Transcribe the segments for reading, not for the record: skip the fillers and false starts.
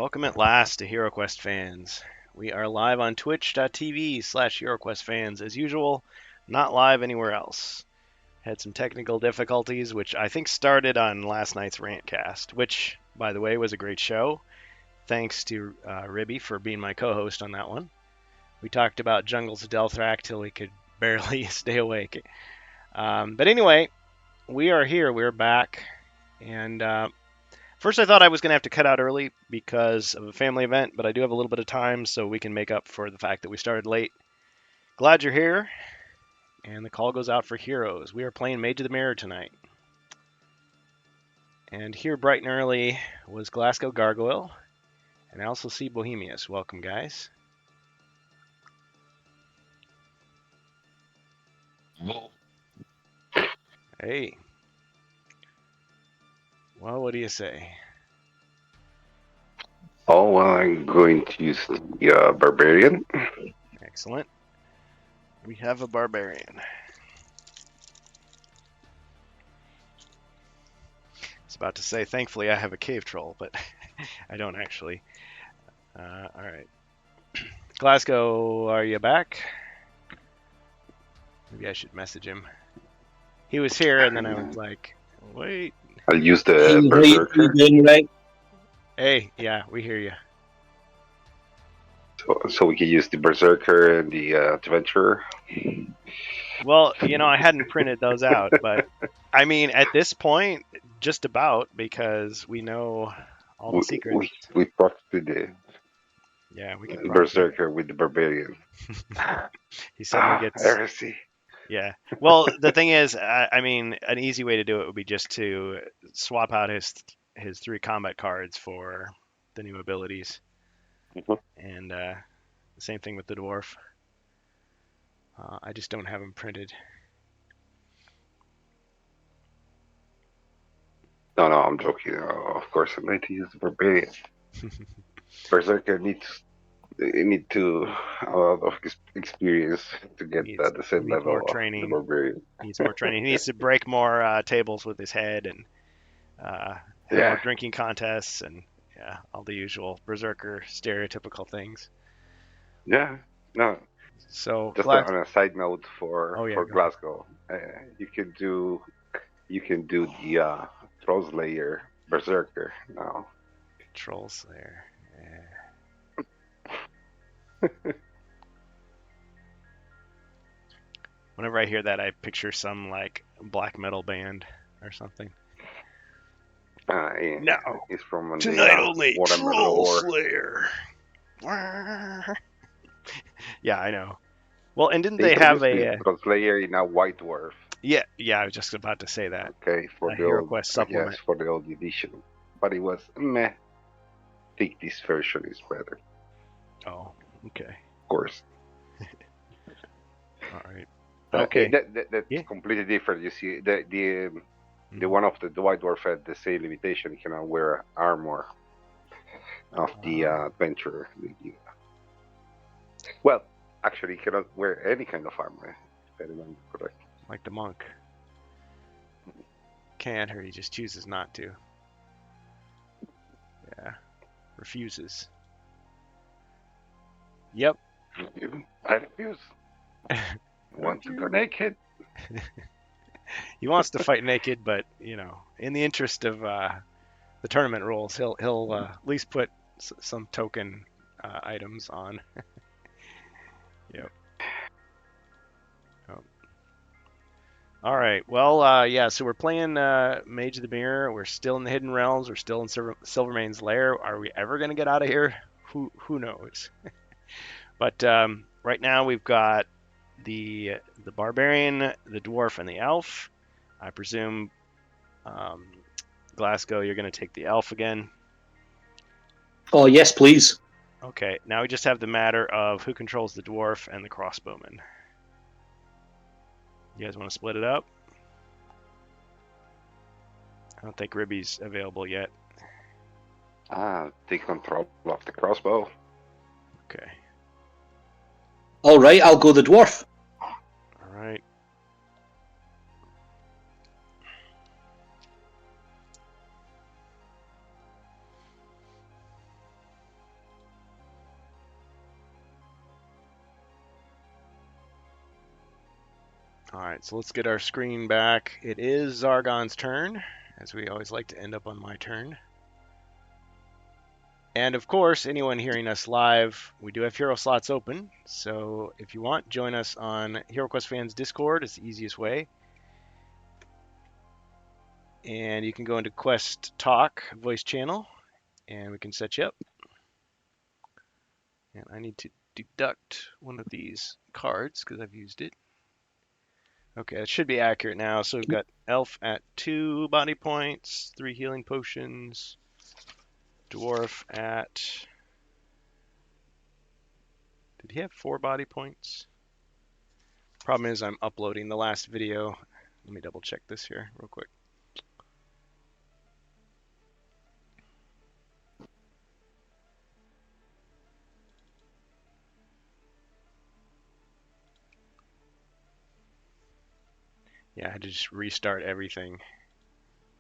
Welcome at last to HeroQuest fans. We are live on twitch.tv/HeroQuest fans as usual, not live anywhere else. Had some technical difficulties, which I think started on last night's Rantcast, which, by the way, was a great show. Thanks to Ribby for being my co-host on that one. We talked about Jungles of Delthrak till we could barely stay awake. But anyway, we are here. We're back. And first, I thought I was going to have to cut out early because of a family event, but I do have a little bit of time, so we can make up for the fact that we started late. Glad you're here. And the call goes out for Heroes. We are playing Mage of the Mirror tonight. And here bright and early was Glasgow Gargoyle. And I also see Bohemius. Welcome, guys. Hey. Well, what do you say? Oh, well, I'm going to use the Barbarian. Excellent. We have a Barbarian. I was about to say, thankfully, I have a Cave Troll, but I don't actually. All right. Glasgow, are you back? Maybe I should message him. He was here, and then I was like, wait. I'll use Hey, the how you Berserker. doing, right? Hey, yeah, we hear you. So we can use the Berserker and the Adventurer. Well, I hadn't printed those out, but I mean, at this point, just about, because we know all the We, secrets. we proxied the Yeah, we can proxy. Berserker with the Barbarian. He suddenly gets. Heresy. Yeah. Well, the thing is, I mean, an easy way to do it would be just to swap out his 3 combat cards for the new abilities, Mhm. and the same thing with the dwarf. I just don't have them printed. No, I'm joking. Of course, I'm going to use the Barbarian. Berserker need to a lot of experience to get Needs the same needs more level of the training. Barbarian. Needs more training. He needs to break more tables with his head and have more Yeah. drinking contests and yeah, all the usual berserker stereotypical things. Yeah. No, So just Glass. on a side note Oh yeah, for go ahead. Glasgow, you can do the Troll Slayer Berserker now. Troll Slayer. Yeah. Whenever I hear that, I picture some like black metal band or something. Uh, No, it's from the tonight only Watermelon Troll War. Slayer. Yeah, I know. Well, and didn't They they have introduced the a? Troll Slayer in a White Dwarf. Yeah, I was just about to say that. Okay, for A the old HeroQuest yes, supplement. for the old edition, but it was meh. I think this version is better, Oh, okay. of course. All right. Uh, Okay. that's Yeah. completely different. You see, the Mhm. one of the White Dwarf had the same limitation. He cannot wear armor of the adventurer. Well, actually, he cannot wear any kind of armor, if I remember correctly. Like the monk. Can't, or he just chooses not to. Yeah. Refuses. Yep. I refuse. I want to go naked. He wants to fight naked, but in the interest of the tournament rules, he'll at least put some token items on. Yep. Oh. All right. Well, yeah. So we're playing Mage of the Mirror. We're still in the Hidden Realms. We're still in Silvermane's lair. Are we ever gonna get out of here? Who knows? But right now we've got the barbarian, the dwarf, and the elf. I presume um, Glasgow, you're gonna take the elf again. Oh, yes, please. Okay. Now we just have the matter of who controls the dwarf and the crossbowman. You guys want to split it up? I don't think Ribby's available yet. Take control of the crossbow. Okay. All right, I'll go the dwarf. All right. All right, so let's get our screen back. It is Zargon's turn, as we always like to end up on my turn. And of course, anyone hearing us live, we do have hero slots open. So if you want, join us on HeroQuest Fans Discord. It's the easiest way. And you can go into Quest Talk voice channel, and we can set you up. And I need to deduct one of these cards because I've used it. Okay, it should be accurate now. So we've got Elf at 2 body points, 3 healing potions. Dwarf at... Did he have 4 body points? Problem is I'm uploading the last video. Let me double check this here real quick. Yeah, I had to just restart everything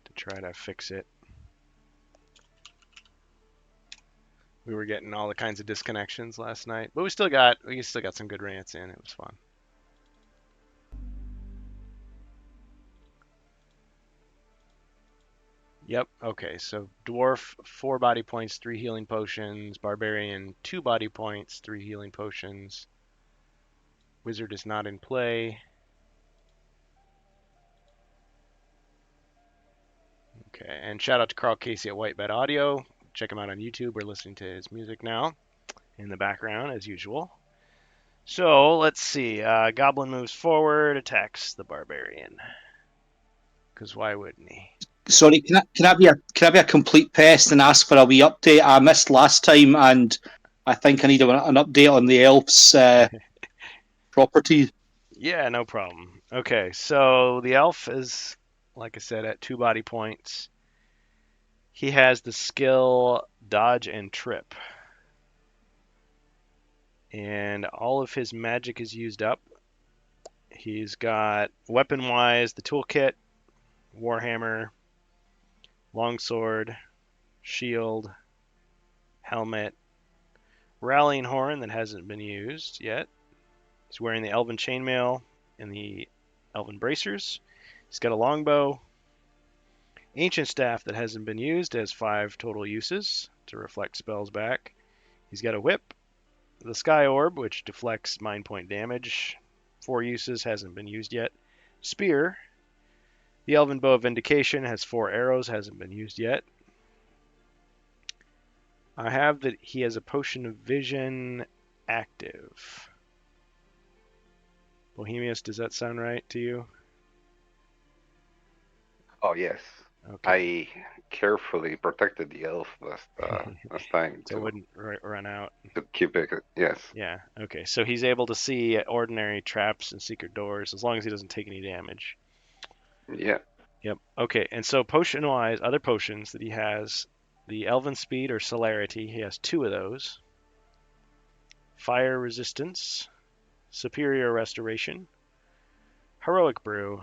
to try to fix it. We were getting all the kinds of disconnections last night, but we still got some good rants in. It was fun. Yep. Okay. So dwarf 4 body points, 3 healing potions. Barbarian 2 body points, 3 healing potions. Wizard is not in play. Okay. And shout out to Carl Casey at Whitebed Audio. Check him out on YouTube. We're listening to his music now in the background as usual. So let's see. Goblin moves forward, attacks the barbarian. Because why wouldn't he? Sorry, can I be a complete pest and ask for a wee update? I missed last time, and I think I need an update on the elf's property. Yeah, no problem. Okay, so the elf is, like I said, at 2 body points. He has the skill Dodge and Trip. And all of his magic is used up. He's got, weapon-wise, the toolkit, Warhammer, longsword, shield, helmet, rallying horn that hasn't been used yet. He's wearing the elven chainmail and the elven bracers. He's got a longbow, ancient staff that hasn't been used, has 5 total uses to reflect spells back. He's got a whip, the sky orb, which deflects mind point damage, 4 uses, hasn't been used yet. Spear, the elven bow of vindication, has 4 arrows, hasn't been used yet. I have that he has a potion of vision active. Bohemius, does that sound right to you? Oh yes. Okay. I carefully protected the elf last time So it wouldn't run out. to keep it. Yes. Yeah, okay. So he's able to see ordinary traps and secret doors as long as he doesn't take any damage. Yeah. Yep. Okay, and so potion-wise, other potions that he has, the Elven Speed or Celerity, he has 2 of those. Fire Resistance, Superior Restoration, Heroic Brew,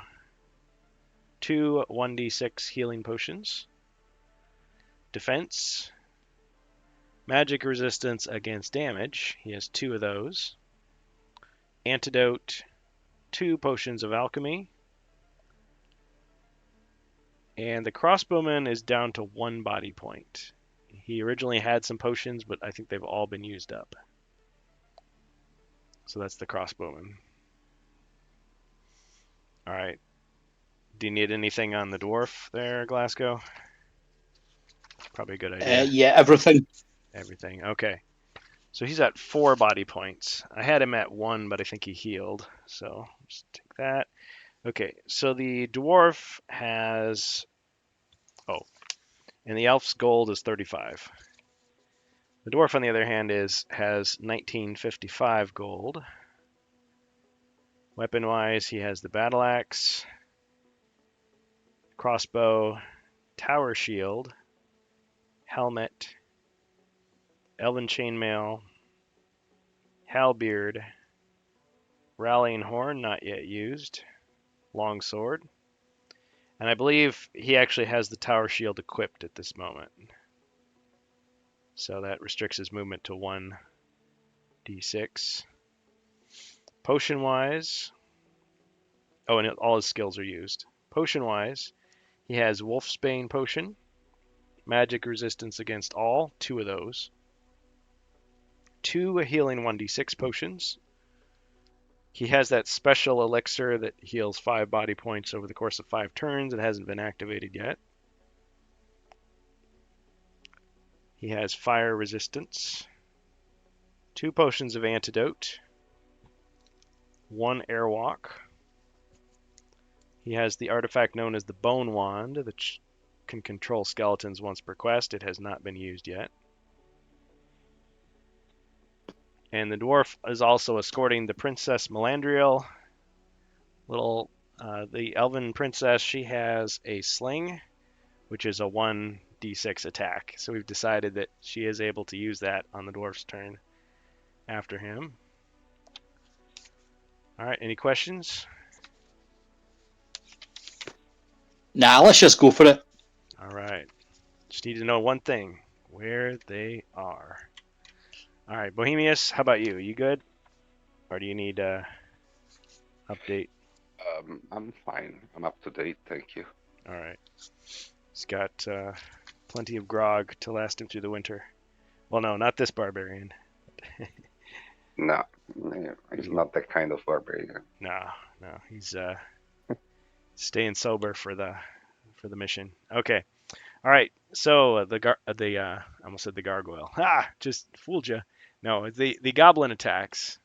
2 1d6 healing potions, Defense, Magic Resistance against damage, he has 2 of those. Antidote, 2 potions of alchemy. And the crossbowman is down to 1 body point. He originally had some potions, but I think they've all been used up. So that's the crossbowman. All right. Do you need anything on the dwarf there, Glasgow? Probably a good idea. Yeah, everything. Everything. Okay. So he's at 4 body points. I had him at 1, but I think he healed. So just take that. Okay. So the dwarf has... Oh. And the elf's gold is 35. The dwarf, on the other hand, has 1955 gold. Weapon-wise, he has the battle axe, crossbow, tower shield, helmet, elven chainmail, halberd, rallying horn, not yet used, longsword, and I believe he actually has the tower shield equipped at this moment. So that restricts his movement to 1d6. Potion-wise, Oh, and all his skills are used. Potion-wise, he has Wolfsbane Potion, Magic Resistance against all, 2 of those. 2 healing 1d6 potions. He has that special elixir that heals 5 body points over the course of 5 turns. It hasn't been activated yet. He has Fire Resistance, 2 potions of Antidote, 1 Airwalk. He has the artifact known as the Bone Wand that can control skeletons once per quest. It has not been used yet. And the dwarf is also escorting the Princess Melandriel. The elven princess, she has a sling, which is a 1d6 attack. So we've decided that she is able to use that on the dwarf's turn after him. All right, any questions? Nah, let's just go for it. All right. Just need to know one thing, where they are. All right, Bohemius, how about you? You good? Or do you need a update? I'm fine. I'm up to date. Thank you. All right. He's got plenty of grog to last him through the winter. Well, no, not this barbarian. No, he's not that kind of barbarian. No, he's staying sober for the mission. Okay. All right. So I almost said the gargoyle. Just fooled you. No, the goblin attacks.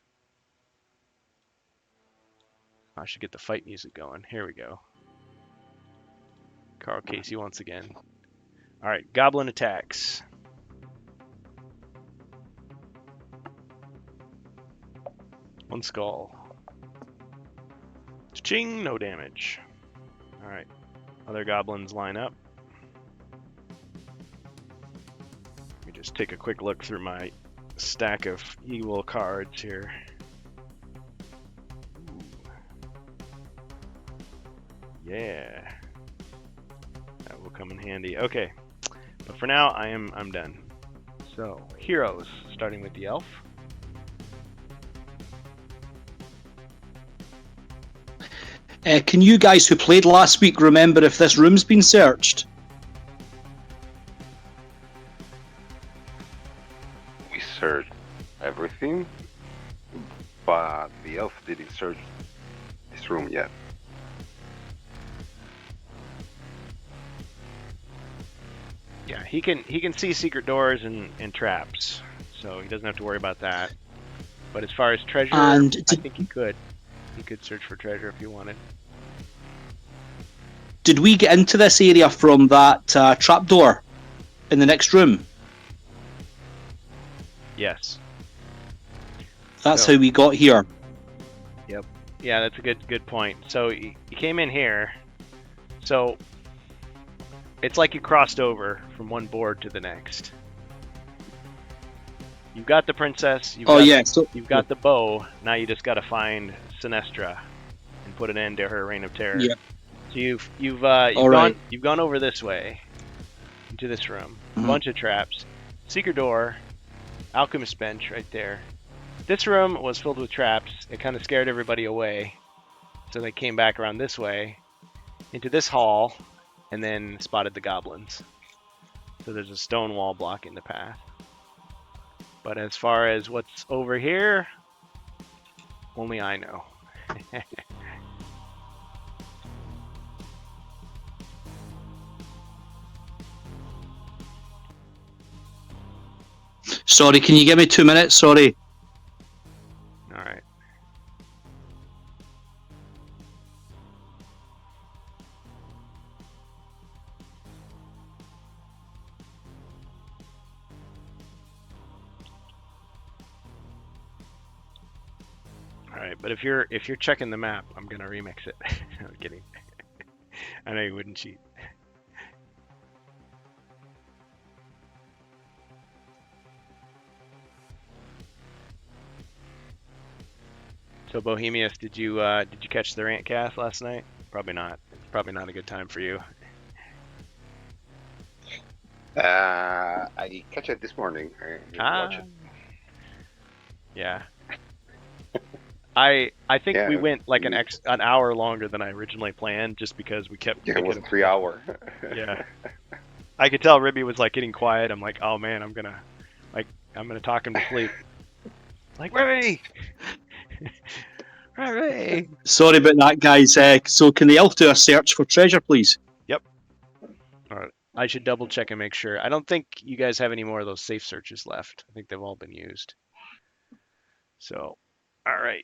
I should get the fight music going. Here we go. Carl Casey once again. All right, goblin attacks. One skull. Ching, no damage. All right, other goblins line up. Let me just take a quick look through my stack of evil cards here. Yeah, that will come in handy. Okay, but for now I'm done. So heroes, starting with the elf. Can you guys who played last week remember if this room's been searched? We searched everything, but the elf didn't search this room yet. Yeah, he can see secret doors and traps, so he doesn't have to worry about that. But as far as treasure, I think he could search for treasure if he wanted. Did we get into this area from that trapdoor in the next room? Yes. That's how we got here. Yep. Yeah, that's a good point. So you came in here, so it's like you crossed over from one board to the next. You've got the princess. You've got the bow. Now you just got to find Sinestra and put an end to her reign of terror. Yeah. So you've gone over this way into this room. Mm-hmm. A bunch of traps. Secret door. Alchemist bench right there. This room was filled with traps. It kind of scared everybody away. So they came back around this way into this hall and then spotted the goblins. So there's a stone wall blocking the path. But as far as what's over here, only I know. Sorry, can you give me 2 minutes? Sorry. All right. All right, but if you're checking the map, I'm gonna remix it. I'm kidding. I know you wouldn't cheat. So Bohemius, did you catch the rant cast last night? Probably not. It's probably not a good time for you. I catch it this morning. I didn't watch it. Yeah. I think Yeah. we went like an hour longer than I originally planned, just because we kept Yeah, it was thinking. 3 hour. Yeah. I could tell Ribby was like getting quiet. I'm like, oh man, I'm gonna talk him to sleep. Like, Ribby, Ribby. Sorry about that, guys. So can the elf do a search for treasure, please? I should double check and make sure. I don't think you guys have any more of those safe searches left. I think they've all been used. So, all right,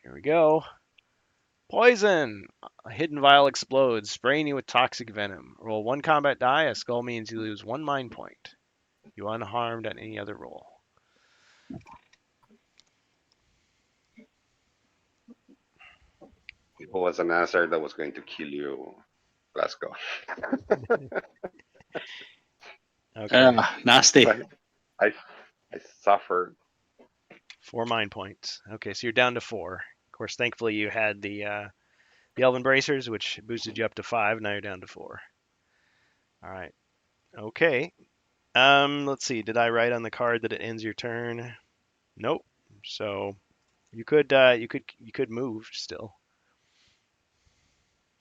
here we go. Poison. A hidden vial explodes, spraying you with toxic venom. Roll 1 combat die. A skull means you lose 1 mind point. You unharmed on any other roll. It was an answer that was going to kill you. Let's go. Okay. Nasty. I suffered. 4 mind points. Okay, so you're down to 4. Of course, thankfully you had the Elven Bracers, which boosted you up to 5. Now you're down to 4. All right. Okay. Let's see. Did I write on the card that it ends your turn? Nope. So you could move still.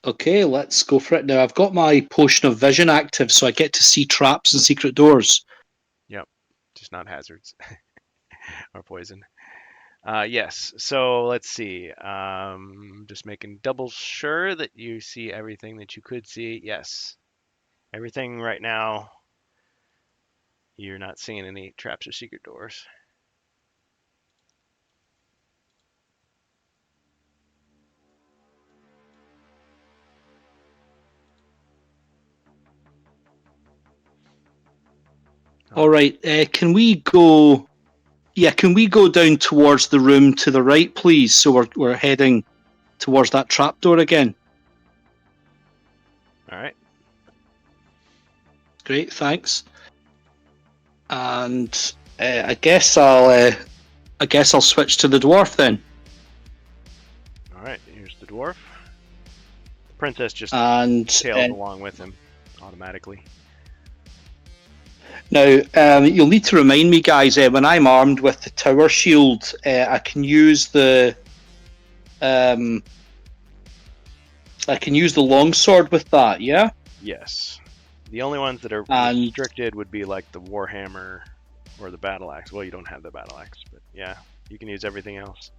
Okay, let's go for it now. I've got my potion of vision active, so I get to see traps and secret doors. Just not hazards or poison. Yes. So let's see. Just making double sure that you see everything that you could see. Yes. Everything right now. You're not seeing any traps or secret doors. All right. Can we go? Yeah, can we go down towards the room to the right, please? So we're heading towards that trapdoor again. All right. Great, thanks. And I guess I'll switch to the dwarf then. All right. Here's the dwarf. The princess just And tails along with him automatically. now you'll need to remind me, guys. When I'm armed with the tower shield, I can use the longsword with that. Yeah. Yes. The only ones that are And- restricted would be like the warhammer or the battle axe. Well, you don't have the battle axe, but yeah, you can use everything else.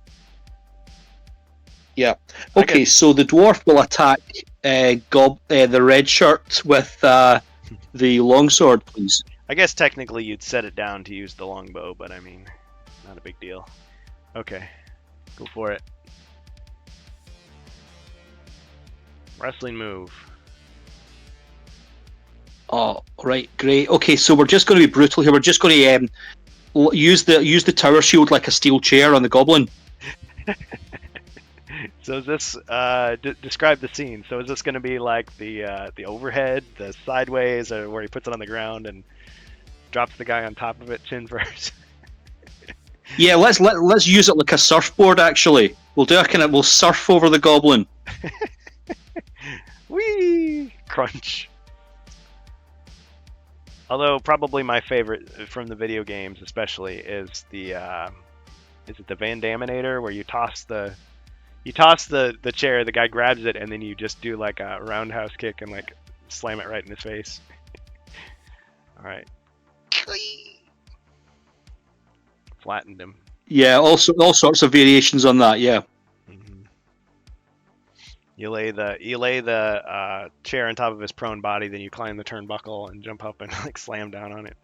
Yeah. I Okay, so the dwarf will attack the red shirt with the longsword, please. I guess technically you'd set it down to use the longbow, but I mean, not a big deal. Okay, go for it. Wrestling move. Oh, right, great. Okay, so we're just going to be brutal here. We're just going to use the tower shield like a steel chair on the goblin. So is this describe the scene? So is this going to be like the overhead, the sideways, or where he puts it on the ground and drops the guy on top of it, chin first? Yeah, let's use it like a surfboard. Actually, we'll do a we'll surf over the goblin. Whee! Crunch. Although probably my favorite from the video games, especially, is the is it the Van Daminator, where you toss the chair, the guy grabs it, and then you just do like a roundhouse kick and like slam it right in his face. All right. Flattened him. Yeah, all sorts of variations on that. Yeah. Mm-hmm. You lay the chair on top of his prone body, then you climb the turnbuckle and jump up and like slam down on it.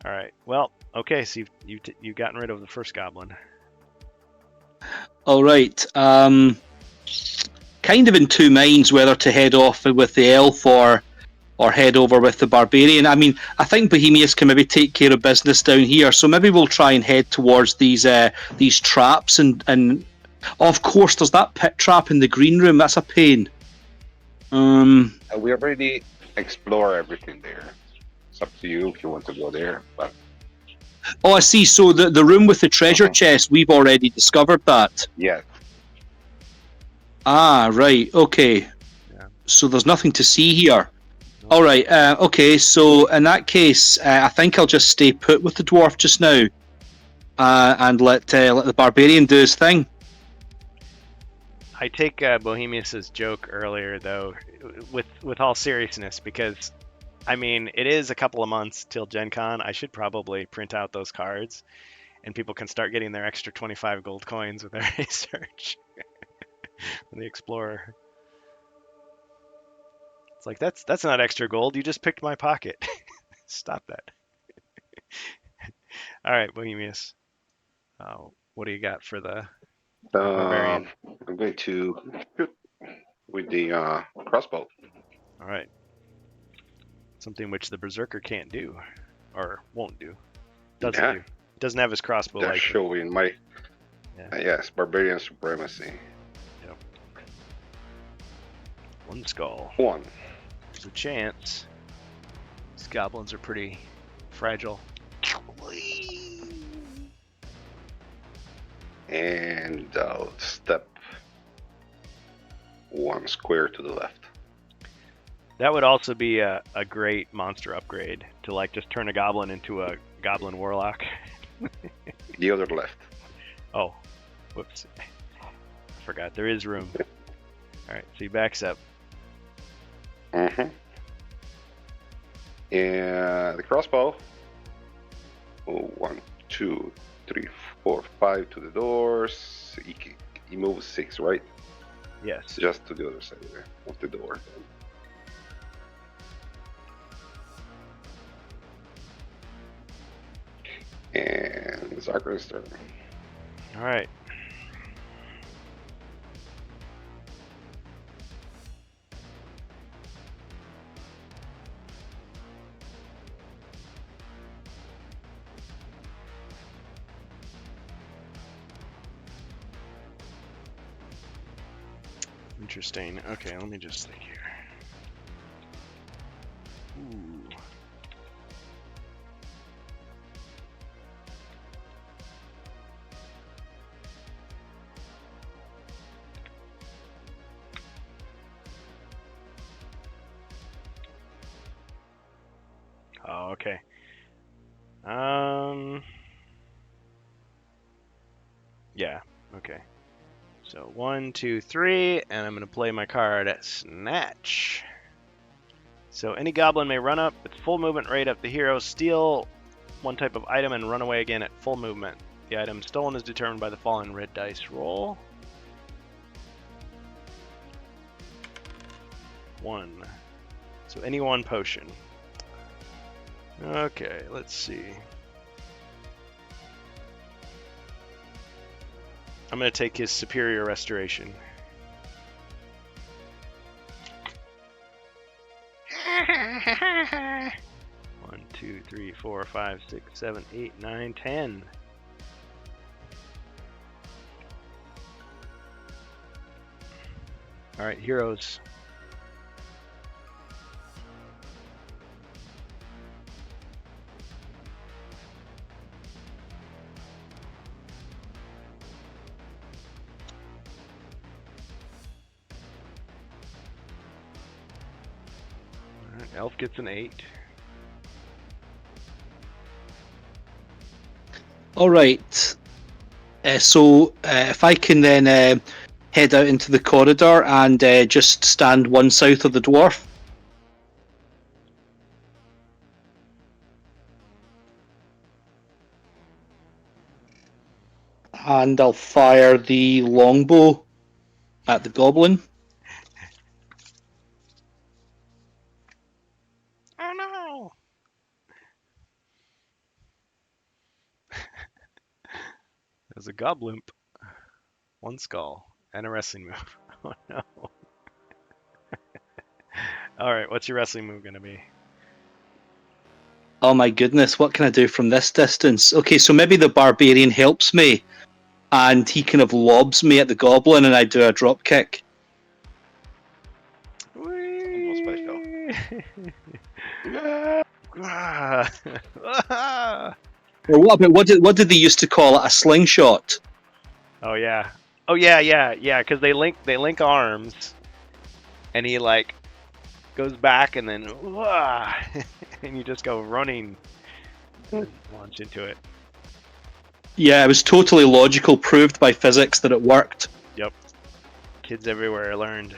All right. Well, okay. So you've gotten rid of the first goblin. All right. Kind of in two minds whether to head off with the elf or head over with the barbarian. I mean, I think Bohemius can maybe take care of business down here, so maybe we'll try and head towards these traps and of course there's that pit trap in the green room. That's a pain. We already explore everything there. It's up to you if you want to go there. But Oh, I see. So the room with the treasure chest, we've already discovered that. yeah, Ah, right. Okay. Yeah. So there's nothing to see here. All right. Okay. So in that case, I think I'll just stay put with the dwarf just now. and let the barbarian do his thing. I take Bohemius's joke earlier though, with all seriousness, because I mean it is a couple of months till Gen Con. I should probably print out those cards, and people can start getting their extra 25 gold coins with their research. The Explorer. It's like that's not extra gold. You just picked my pocket. Stop that. All right, Bohemius. What do you got for the barbarian? I'm going to shoot with the crossbow. All right. Something which the Berserker can't do, or won't do. Doesn't Yeah. do. Doesn't have his crossbow That's like. showing my Yeah. yes, barbarian supremacy. One skull. 1. There's a chance. These goblins are pretty fragile. And I'll step 1 square to the left. That would also be a great monster upgrade to like just turn a goblin into a goblin warlock. The other left. Oh, whoops. I forgot. There is room. All right, so he backs up. Mm-hmm. And the crossbow. 1, 2, 3, 4, 5 to the doors. He moves 6, right? Yes. Just to the other side of the door. And Zacharias' turn. All right. Interesting. Okay, let me just think here. Ooh. Oh, okay. Yeah, okay. So 1, 2, 3, and I'm going to play my card at Snatch. So any goblin may run up with full movement rate up the hero, steal one type of item, and run away again at full movement. The item stolen is determined by the fallen red dice roll. 1. So any one potion. Okay, let's see. I'm going to take his Superior Restoration. One, 2, 3, 4, 5, 6, 7, 8, 9, 10. All right, heroes. All right, Elf gets an 8. All right. So if I can then head out into the corridor and just stand one south of the dwarf. And I'll fire the longbow at the goblin. Oh no! There's a goblin. 1 skull and a wrestling move. Oh no. Alright, what's your wrestling move gonna be? Oh my goodness, what can I do from this distance? Okay, so maybe the barbarian helps me and he kind of lobs me at the goblin and I do a drop kick. Or what did they used to call it? A slingshot. Oh yeah. Oh yeah, because they link arms, and he like goes back and then and you just go running and launch into it. Yeah, it was totally logical, proved by physics that it worked. Yep. Kids everywhere learned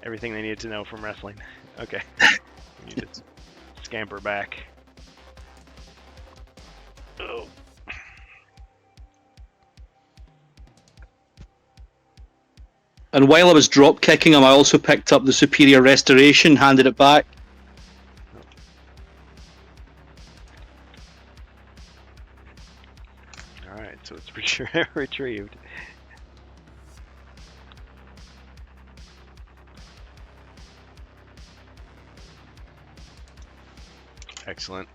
everything they needed to know from wrestling. Okay. We need to scamper back. Oh. And while I was drop kicking him, I also picked up the superior restoration, handed it back. Alright, so it's retrieved. Excellent.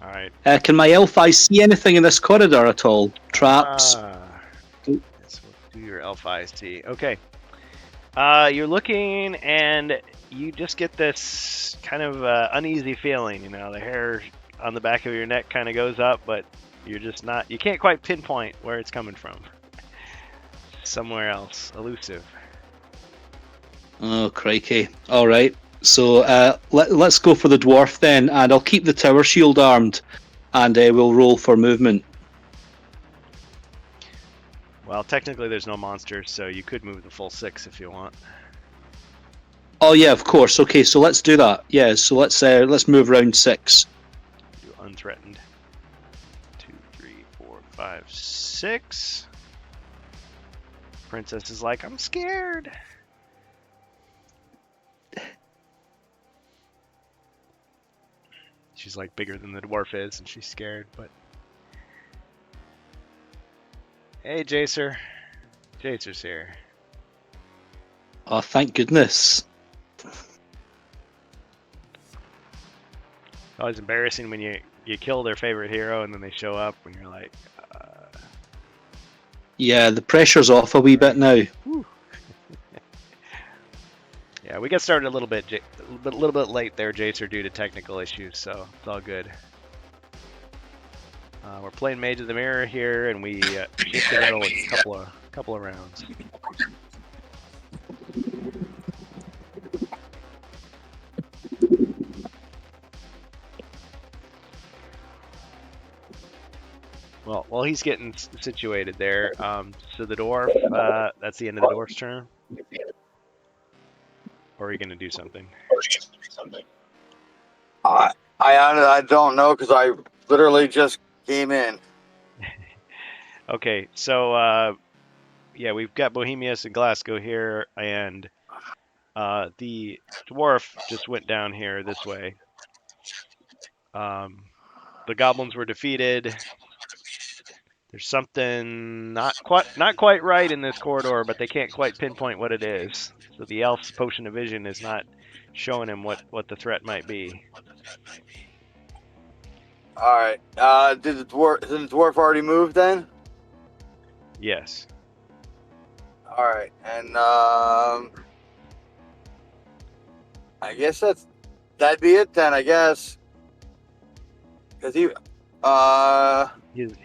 Alright. Can my elf eyes see anything in this corridor at all? Traps? Yes, we'll do your elf eyes T. Okay. You're looking and you just get this kind of uneasy feeling, you know, the hair on the back of your neck kind of goes up, but you're just not, you can't quite pinpoint where it's coming from. Somewhere else, elusive. Oh, crikey. All right. So let's go for the dwarf then, and I'll keep the tower shield armed, and we'll roll for movement. Well, technically there's no monsters, so you could move the full 6 if you want. Oh yeah, of course. Okay, so let's do that. Yeah, so let's move round 6. Do unthreatened. 2, 3, 4, 5, 6. Princess is like, I'm scared. She's like bigger than the dwarf is, and she's scared, but... Hey, Jacer. Jacer's here. Oh, thank goodness. Always embarrassing when you kill their favorite hero and then they show up and you're like... Yeah, the pressure's off a wee bit now. Yeah, we got started a little bit late there, Jacer, due to technical issues, so it's all good. We're playing Mage of the Mirror here, and we just got a couple of rounds. Well, while he's getting situated there, so the dwarf, that's the end of the dwarf's turn. Or are you gonna do something? I don't know because I literally just came in. Okay, so yeah, we've got Bohemius and Glasgow here, and the dwarf just went down here this way. The goblins were defeated. There's something not quite right in this corridor, but they can't quite pinpoint what it is. So the elf's potion of vision is not showing him what the threat might be. All right. Did the dwarf already move then? Yes. All right, and I guess that'd be it then. I guess because He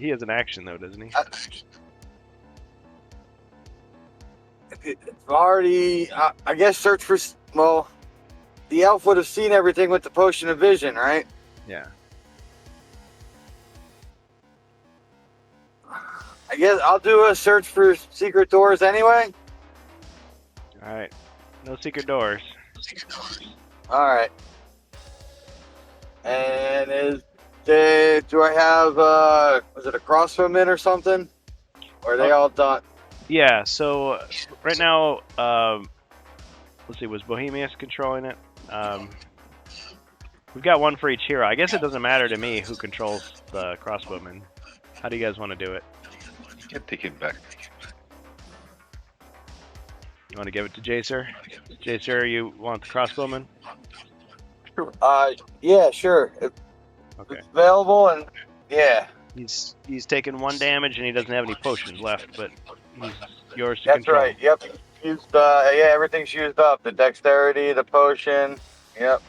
has an action though, doesn't he? It's already. I guess search for. Well, the elf would have seen everything with the potion of vision, right? Yeah. I guess I'll do a search for secret doors anyway. All right. No secret doors. All right. And do I have was it a crossbowman or something? Or are they all done? Yeah. So right now, let's see. Was Bohemius controlling it? We've got one for each hero. I guess it doesn't matter to me who controls the crossbowman. How do you guys want to do it? You can take it back. You want to give it to Jacer? Jacer, you want the crossbowman? Yeah, sure. If Okay. it's available, and yeah. He's taken 1 damage and he doesn't have any potions left, but he's yours to That's control. right. Yep. Used. Yeah, everything's used up. The dexterity, the potion. Yep.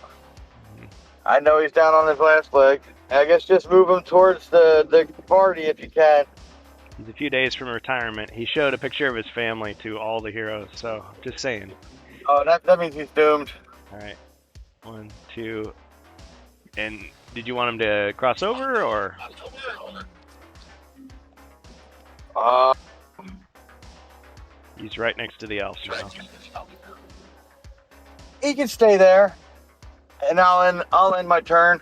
I know he's down on his last leg. I guess just move him towards the party if you can. He's a few days from retirement. He showed a picture of his family to all the heroes, so just saying. Oh, that means he's doomed. All right. 1, 2. And did you want him to cross over, or? He's right next to the elf now. He can stay there, and I'll end my turn.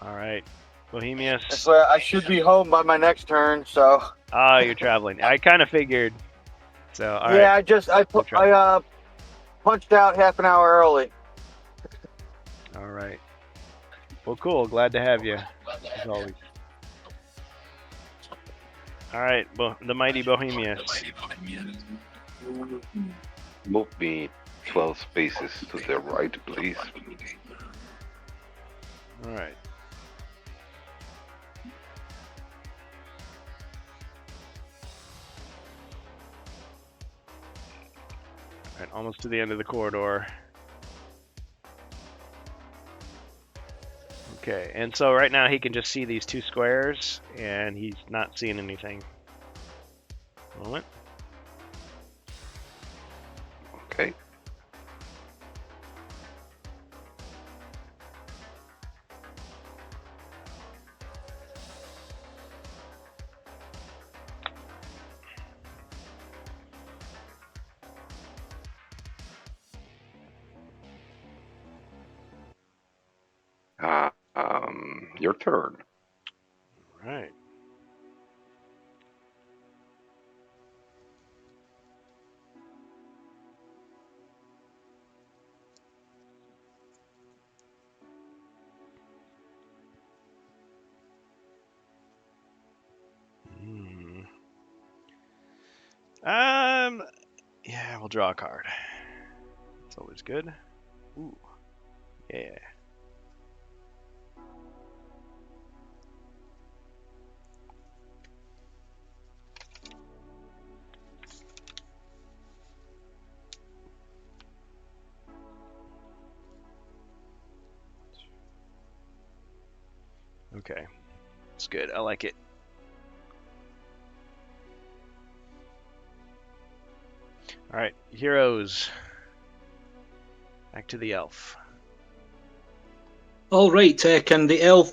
All right, Bohemius. So I should be home by my next turn. So. Ah, you're traveling. I kind of figured. So, all Yeah, right. I punched out half an hour early. All right. Well, cool. Glad to have you, as always. All right, the mighty Bohemius. Move me 12 spaces to the right, please. All right. All right, almost to the end of the corridor. Okay, and so right now he can just see these 2 squares, and he's not seeing anything. Moment. Okay. Your turn. All right. Yeah, we'll draw a card. It's always good. Ooh. Yeah. Okay. It's good. I like it. All right, heroes. Back to the elf. All right, can the elf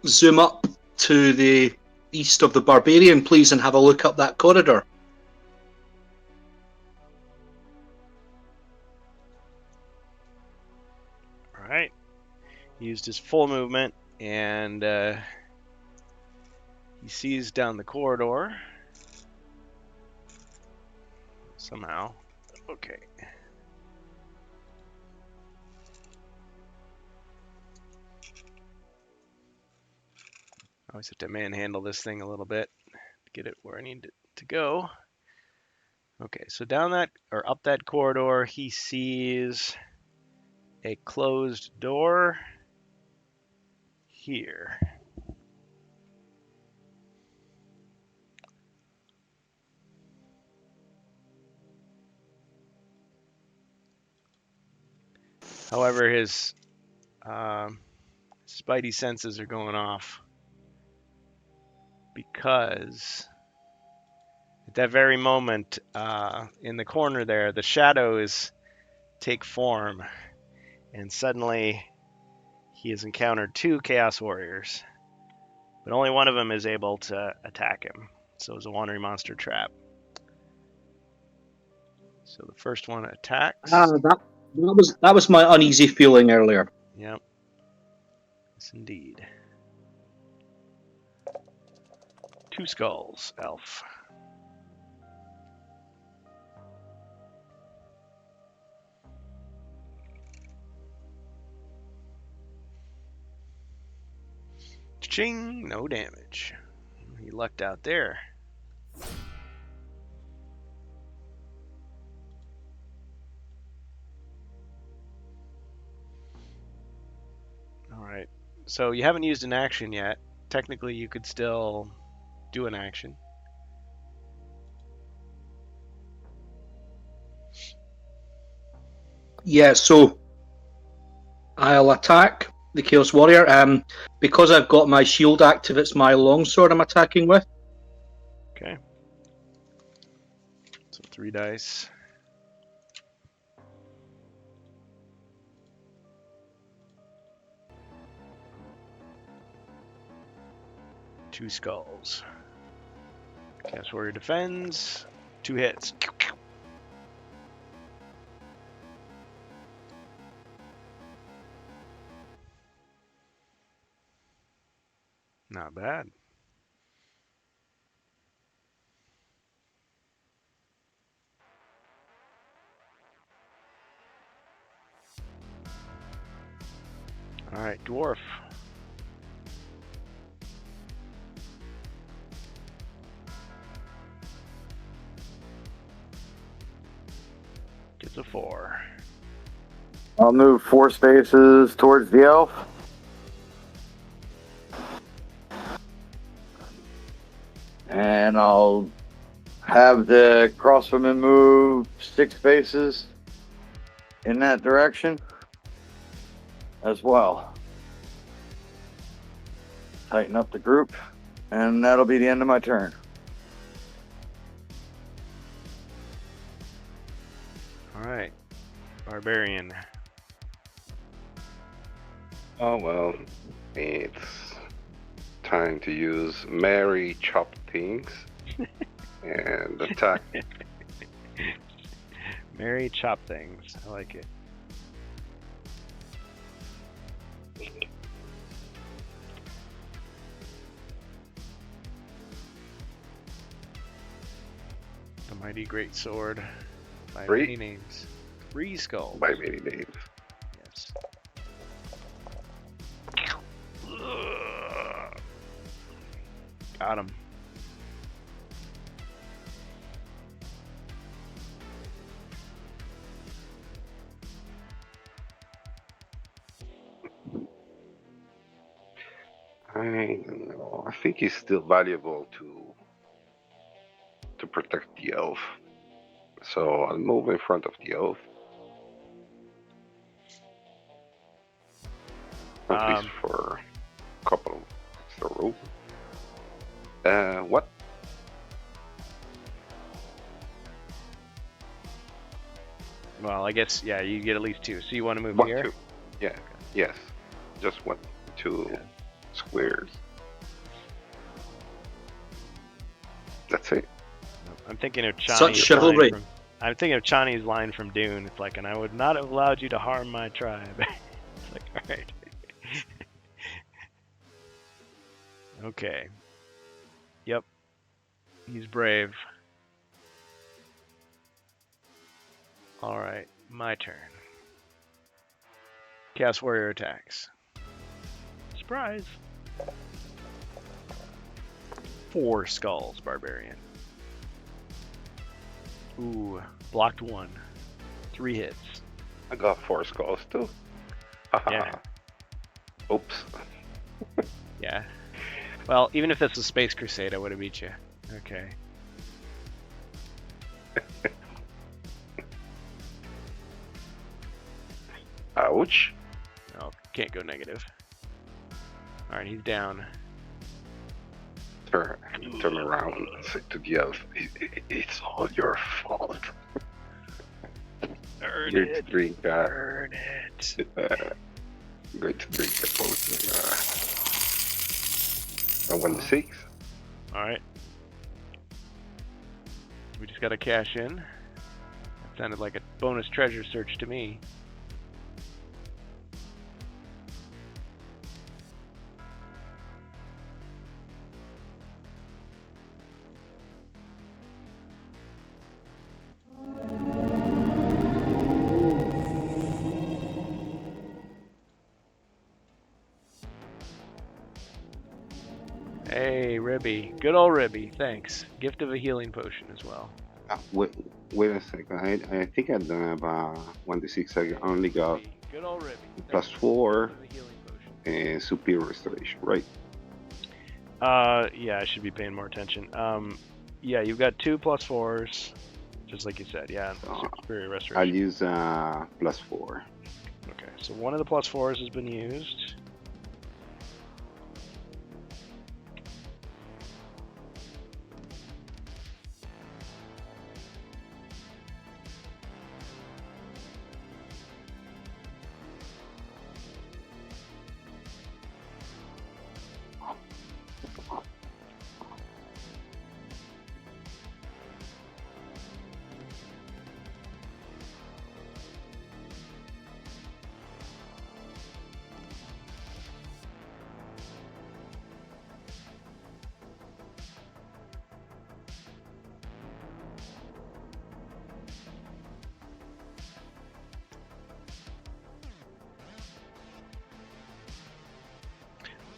zoom up to the east of the barbarian, please, and have a look up that corridor? All right. He used his full movement, and he sees down the corridor. Somehow. Okay. I always have to manhandle this thing a little bit to get it where I need it to go. Okay, so down that, or up that corridor, he sees a closed door here. However, his spidey senses are going off because at that very moment, in the corner there, the shadows take form, and suddenly he has encountered 2 Chaos Warriors, but only one of them is able to attack him. So it's a wandering monster trap. So the first one attacks. That was my uneasy feeling earlier. Yep. Yes, indeed. 2 skulls, elf. Ching! No damage. He lucked out there. Alright. So you haven't used an action yet. Technically, you could still do an action. Yeah, so I'll attack the Chaos Warrior. Because I've got my shield active, it's my longsword I'm attacking with. Okay. So 3 dice. 2 skulls. Chaos Warrior defends. 2 hits. Not bad. Alright, Dwarf. Gets a 4. I'll move 4 spaces towards the elf. And I'll have the crossbowman move 6 spaces in that direction as well. Tighten up the group, and that'll be the end of my turn. Alright. Barbarian. Oh well, it's time to use Mary Chop Things and attack. Mary Chop Things. I like it. The mighty great sword by 3? many names. 3 skulls. By many names. Yes. Got him. I don't know. I think he's still valuable to protect the elf. So I'll move in front of the elf. At least for a couple of extra room. What? Well, I guess, yeah, you get at least 2. So you want to move 1, here? 2. Yeah. Yes. Just 1, 2 squares. That's it. I'm thinking of Chani's Such chivalry. I'm thinking of Chani's line from Dune. It's like, and I would not have allowed you to harm my tribe. It's like, all right. Okay. Yep. He's brave. All right, my turn. Chaos Warrior attacks. Surprise. 4 skulls, Barbarian. Ooh, blocked 1. 3 hits. I got 4 skulls too. Yeah. Oops. Yeah. Well, even if this was Space Crusade, I would have beat you. Okay. Ouch. Oh, can't go negative. Alright, he's down. Turn around and say to the elf, it's all your fault. Earn You're it. to drink Earn it. I'm going to drink the potion. I won the 6. Alright. We just gotta cash in. That sounded like a bonus treasure search to me. Hey, Ribby. Good old Ribby. Thanks. Gift of a healing potion as well. Wait a second. I think I don't have 1d6. I only got Good old Ribby. plus Thanks. 4 Gift of a healing potion. and superior restoration, right? Yeah, I should be paying more attention. Yeah, you've got 2 plus 4s, just like you said. Yeah, superior I'll restoration. use plus 4. Okay, so one of the plus 4s has been used.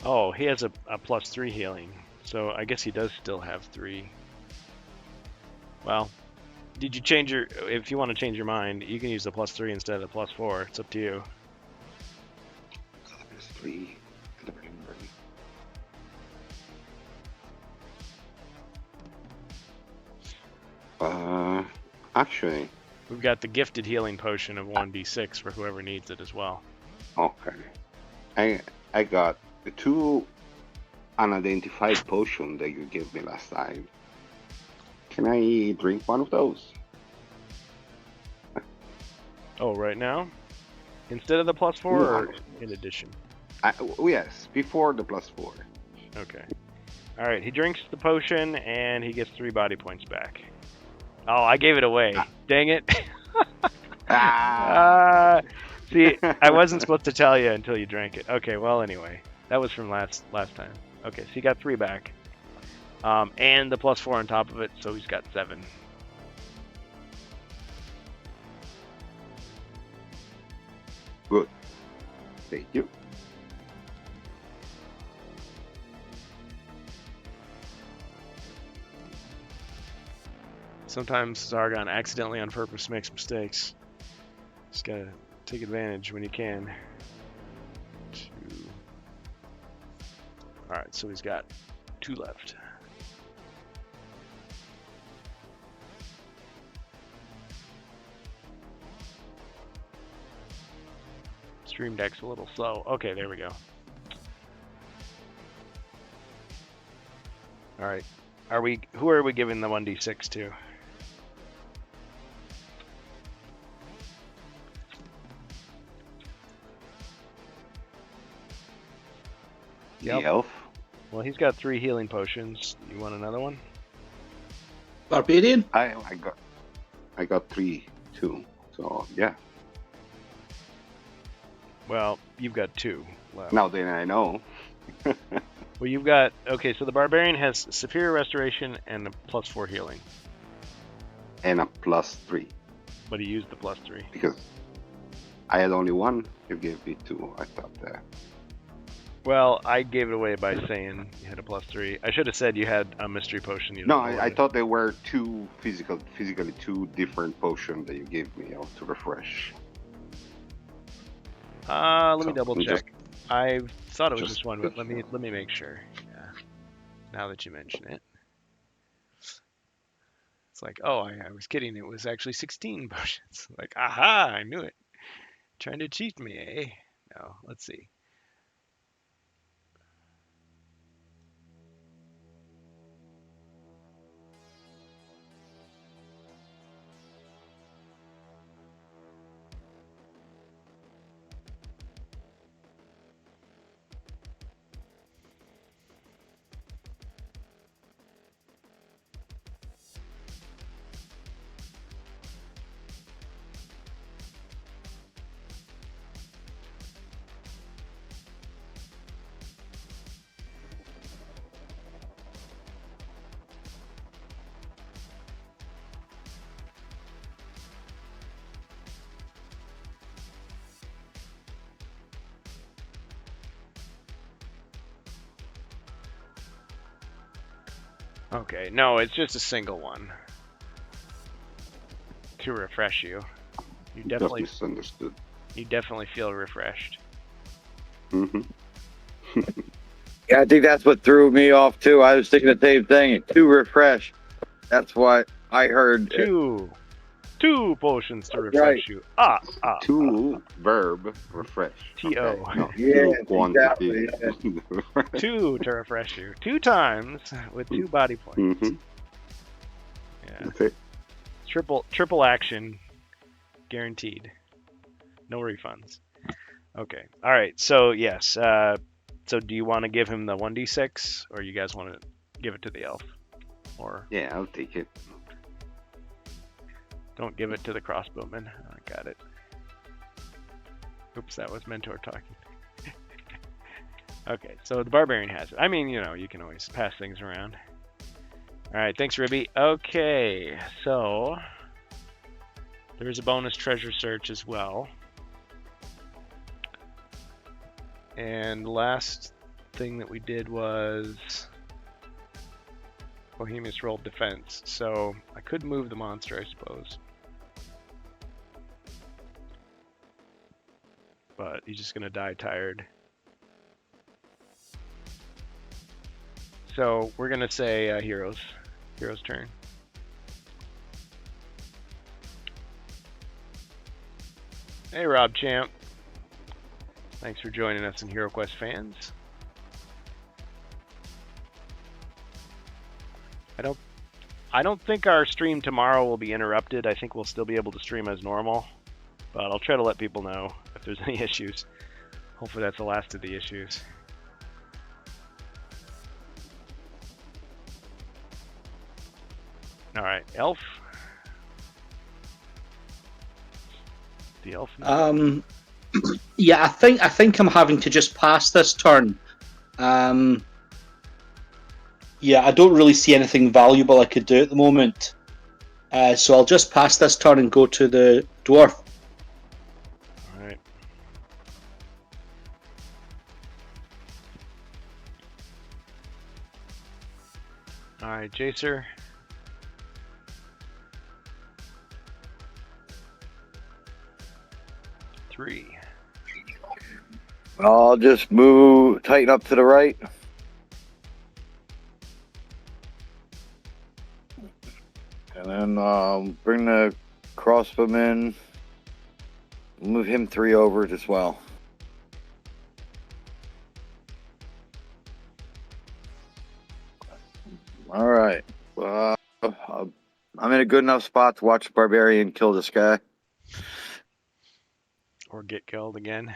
Oh, he has a +3 healing, so I guess he does still have 3. Well, did you change your? If you want to change your mind, you can use the +3 instead of the +4. It's up to you. There's 3. Actually, We've got the gifted healing potion of 1d6 for whoever needs it as well. okay. I got the 2 unidentified potion that you gave me last time. Can I drink one of those? Oh, right now? Instead of the +4 or in addition? Yes, before the +4. Okay. Alright, he drinks the potion and he gets 3 body points back. Oh, I gave it away. Dang it. See, I wasn't supposed to tell you until you drank it. Okay, well, anyway. That was from last time. Okay, so he got 3 back. And the +4 on top of it, so he's got 7. Good. Thank you. Sometimes Zargon accidentally on purpose makes mistakes. Just gotta take advantage when you can. 2. Alright, so he's got 2 left. Stream Deck's a little slow. Okay, there we go. Alright. Who are we giving the 1d6 to? Yep. The elf. Well, he's got 3 healing potions. You want another one? Barbarian? I got 3 too. So yeah. Well, you've got 2 left. Now then I know. Well, you've got... Okay, so the Barbarian has Superior Restoration and a +4 healing. And a +3. But he used the +3. Because I had only 1, you gave me 2. I thought that. Well, I gave it away by saying you had a +3. I should have said you had a mystery potion. No, I thought there were 2 physically 2 different potions that you gave me to refresh. Let me So, double check. just- I thought it was just just one, but good let me make sure. Yeah. Now that you mention it, it's like, oh, I was kidding. It was actually 16 potions. Like, aha, I knew it. Trying to cheat me, eh? No, let's see. Okay, no, it's just a single one to refresh you. You Just definitely misunderstood. feel refreshed. Mm-hmm. Yeah, I think that's what threw me off too. I was thinking the same thing. To refresh. That's what I heard. Two potions to refresh Right. you. 2 verb refresh. T-O. Okay. No, Yeah, 2 quantity. exactly, 2 to refresh you. 2 times with 2 body points. Mm-hmm. Yeah. That's it. Triple action guaranteed. No refunds. Okay. All right. So yes. So do you want to give him the 1d6, or you guys want to give it to the elf, or Yeah, I'll take it. don't give it to the crossbowman? I got it. Oops, that was Mentor talking. Okay, so the barbarian has it. I mean, you know, you can always pass things around. All right, thanks, Ribby. Okay, so there's a bonus treasure search as well. And last thing that we did was Bohemius rolled defense, so I could move the monster, I suppose. But he's just gonna die tired. So we're gonna say heroes. Hero's turn. Hey Rob Champ. Thanks for joining us in HeroQuest fans. I don't think our stream tomorrow will be interrupted. I think we'll still be able to stream as normal, but I'll try to let people know if there's any issues. Hopefully that's the last of the issues. All right, Elf. The Elf. Yeah, I think I'm having to just pass this turn. Yeah, I don't really see anything valuable I could do at the moment. So I'll just pass this turn and go to the dwarf. All right. All right, Jacer. Three. I'll just move, tighten up to the right. And then bring the crossbowman. Move him 3 over as well. All right. I'm in a good enough spot to watch the barbarian kill this guy. Or get killed again.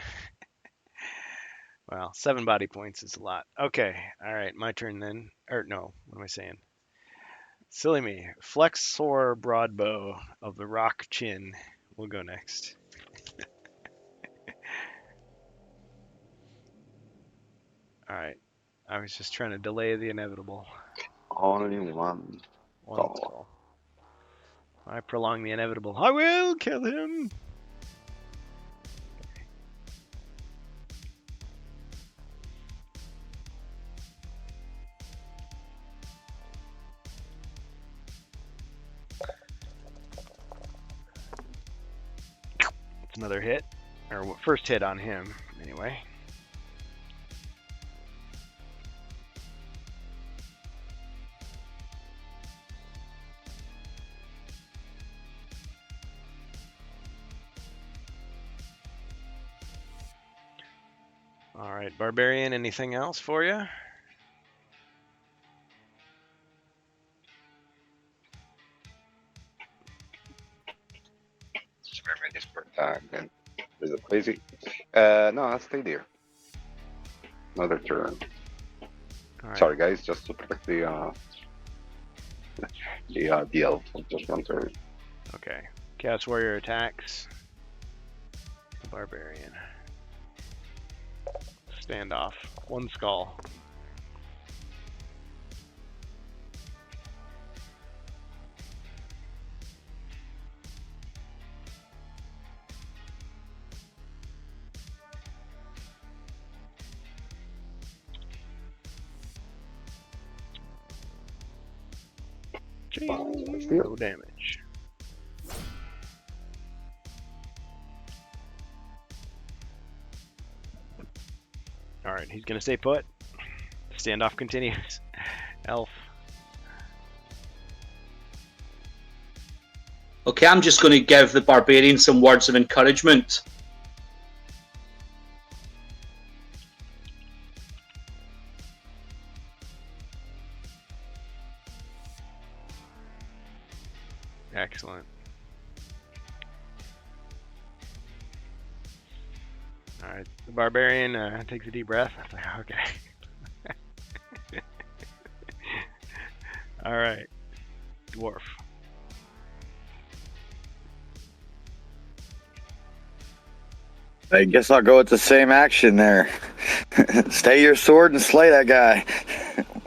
Well, 7 body points is a lot. Okay, all right, my turn then. Or no, what am I saying? Silly me. Flexor Broadbow of the Rock Chin will go next. All right, I was just trying to delay the inevitable. Only one. One call. I prolong the inevitable. I will kill him. It's another hit, or first hit on him, anyway. All right, Barbarian, anything else for you? Then is it crazy? No, I'll stay there. Another turn. All right. Sorry, guys, just to protect the elf. Just one turn. Okay. Chaos Warrior attacks. The Barbarian. Standoff. 1 skull. No damage. Alright, he's gonna stay put. Standoff continues. Elf. Okay, I'm just going to give the barbarian some words of encouragement. Excellent. Alright, the Barbarian takes a deep breath. Okay. Alright. Dwarf. I guess I'll go with the same action there. Stay your sword and slay that guy.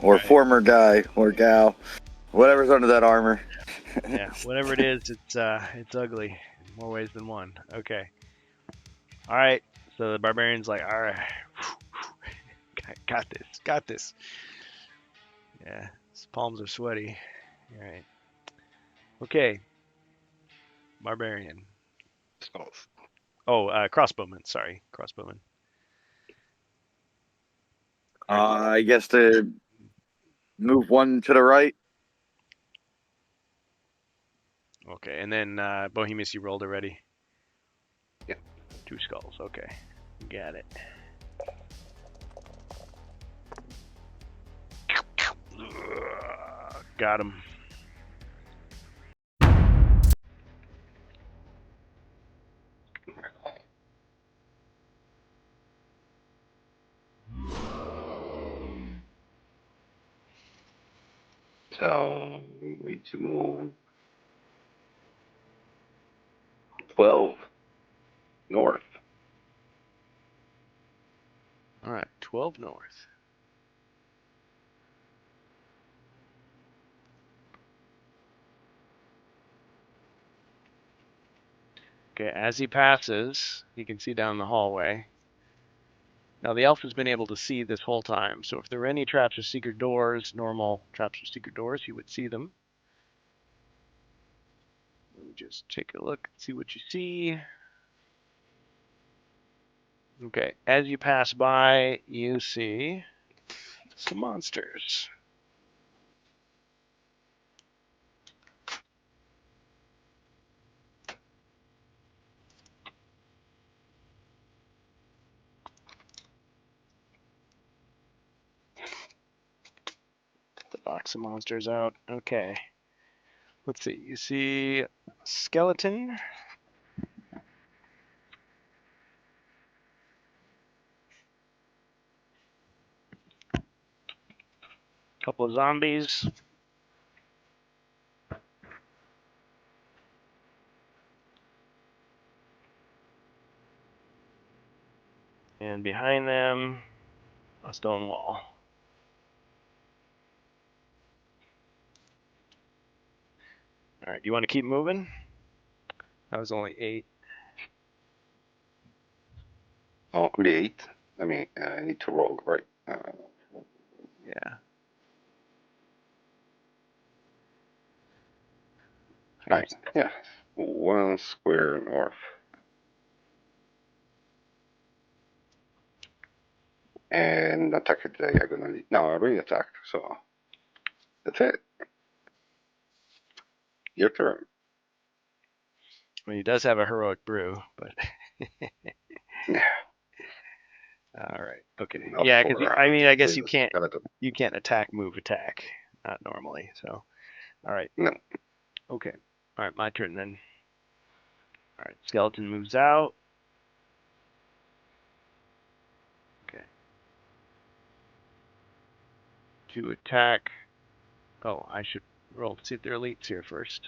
Or Right. former guy or gal. Whatever's under that armor. Yeah, whatever it is, it's ugly in more ways than one. Okay. Alright, so the Barbarian's like, alright. I got this. Got this. Yeah, his palms are sweaty. All right. Okay. Barbarian. Skulls. Oh, crossbowman. Sorry, crossbowman. I guess to move one to the right. Okay, and then Bohemius, you rolled already. Yep. 2 skulls. Okay, got it. Got him. So we need to move 12 north. All right, 12 north. Okay, as he passes, you can see down the hallway. Now, the elf has been able to see this whole time, so if there were any traps or secret doors, normal traps or secret doors, you would see them. Let me just take a look and see what you see. Okay, as you pass by, you see some monsters. The box of monsters out. Okay. Let's see. You see a skeleton. Couple of zombies. And behind them, a stone wall. All right, you want to keep moving? That was only 8. Oh, only 8. I mean, I need to roll, right? Yeah. Nine. Yeah. 1 square north. And attack it diagonally. No, I already attacked, so that's it. Your turn. I mean, he does have a heroic brew, but. Yeah. All right. Okay. Enough Yeah, because for, I mean, I guess this you can't skeleton. attack, move, attack, not normally. So, all right. No. Okay. All right, my turn then. All right, skeleton moves out. Okay. To attack. Oh, I should roll to see if they're elites here first.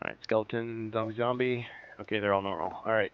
All right, skeleton, zombie. Okay, they're all normal. All right.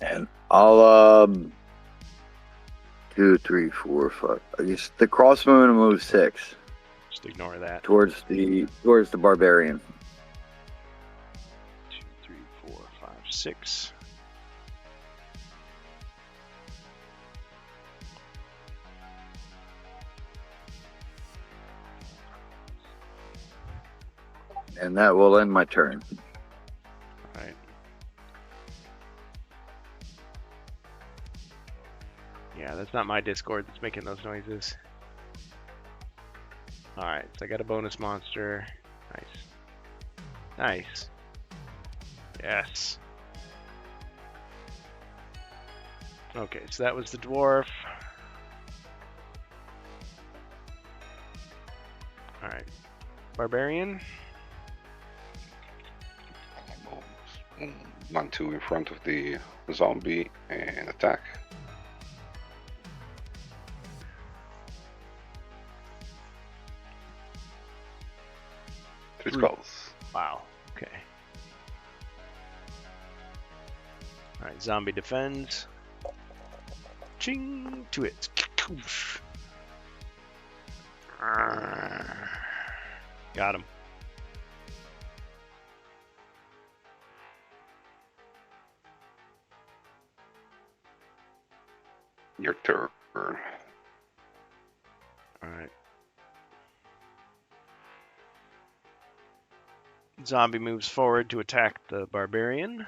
And I'll 2, 3, 4, 5. I guess the crossbow will move 6 Just ignore that. towards the barbarian. 2, 3, 4, 5, 6. And that will end my turn. All right. Yeah, that's not my Discord that's making those noises. Alright, so I got a bonus monster. Nice. Nice. Yes. Okay, so that was the dwarf. Alright. Barbarian. 1-2 in front of the zombie and attack. Three skulls. Wow. Okay. Alright, zombie defends. Ching to it. Got him. Your turn. Alright. Zombie moves forward to attack the barbarian.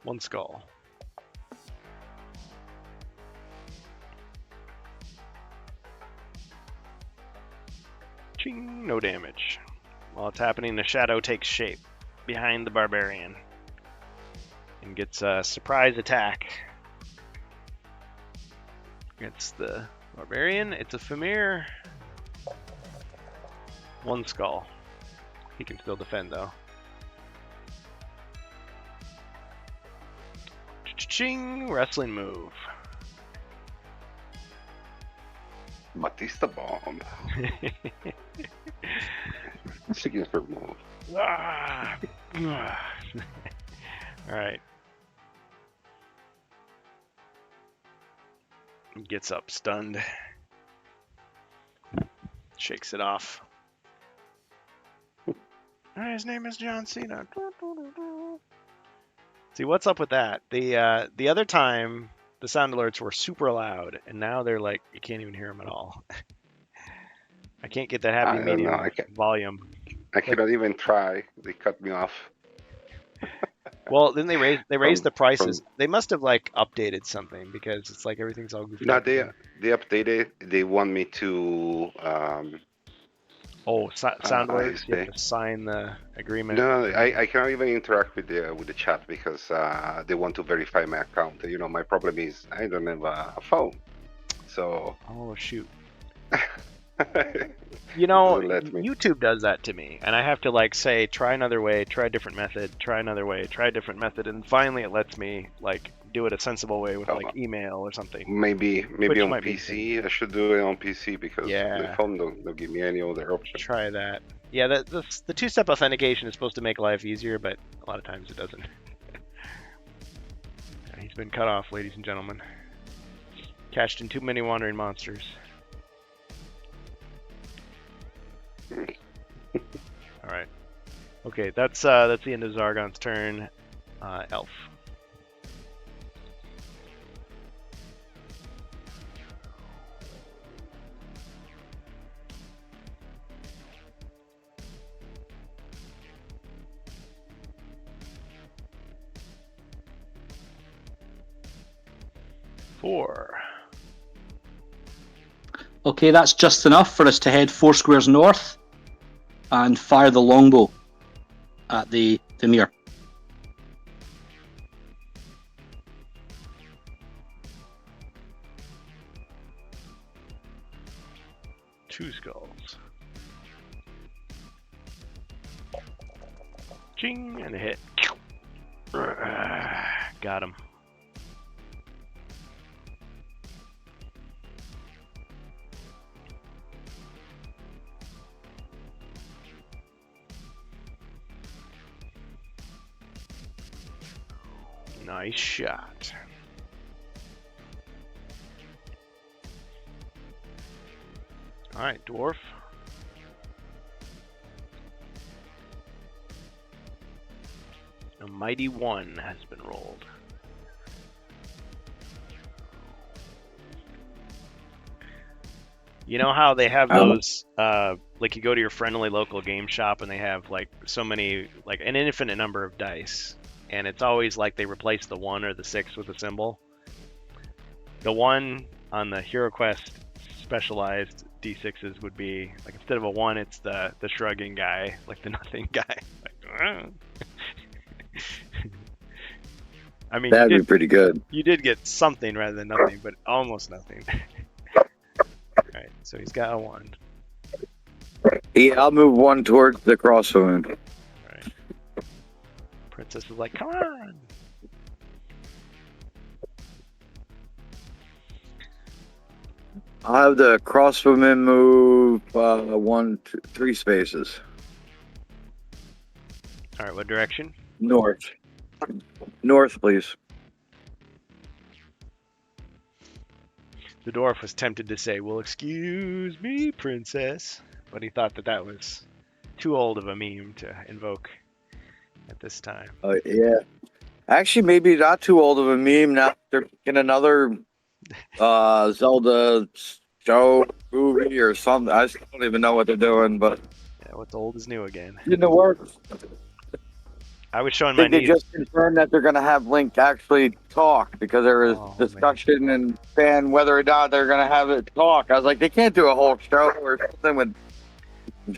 1 skull. Ching, no damage. While it's happening, the shadow takes shape behind the barbarian and gets a surprise attack against the barbarian. It's a Famir. 1 skull. He can still defend though. Ching, wrestling move. Batista bomb. Signature move. Ah. All right. Gets up, stunned. Shakes it off. His name is John Cena. See, what's up with that? The other time, the sound alerts were super loud, and now they're like, you can't even hear them at all. I can't get that happy I don't know, medium volume. I cannot even try. They cut me off. Well, then they raised the prices. They must have like updated something because it's like everything's all goofy. No, up they again. updated. They want me to. Sound I alerts. You have see. to sign the agreement. No, I cannot even interact with the chat because they want to verify my account. You know, my problem is I don't have a phone, so. Oh shoot. You know, Let me. YouTube does that to me, and I have to like say, try another way, try a different method, try another way, try a different method, and finally it lets me like do it a sensible way with like email or something. Maybe Which on might be PC. I should do it on PC because Yeah. the phone don't give me any other option. Try that. Yeah, the two-step authentication is supposed to make life easier, but a lot of times it doesn't. He's been cut off, ladies and gentlemen. Cashed in too many wandering monsters. All right. Okay, that's the end of Zargon's turn. Elf. Four. Okay, that's just enough for us to head 4 squares north and fire the longbow at the mirror. Two skulls. Ching, and a hit. Got him. Nice shot. All right, dwarf. A mighty 1 has been rolled. You know how they have those, like you go to your friendly local game shop and they have like so many, like an infinite number of dice, and it's always like they replace the 1 or the 6 with a symbol. The 1 on the HeroQuest specialized D6s would be like, instead of a 1, it's the shrugging guy, like the nothing guy. Like, I mean, That'd be pretty good. You did get something rather than nothing, but almost nothing. Alright, so he's got a 1. Yeah, I'll move 1 towards the crossbowman. Alright. Princess is like, come on! I'll have the crossbowman move 1, 2, 3 spaces. Alright, what direction? North. North, please. The dwarf was tempted to say, well, excuse me, princess. But he thought that that was too old of a meme to invoke at this time. Yeah. Actually, maybe not too old of a meme. Now they're in another Zelda show, movie, or something. I still don't even know what they're doing, but Yeah, what's old is new again. in the works. I was showing I my think they niece. just confirmed that they're going to have Link actually talk, because there was Oh, discussion and fan whether or not they're going to have it talk. I was like, they can't do a whole show or something with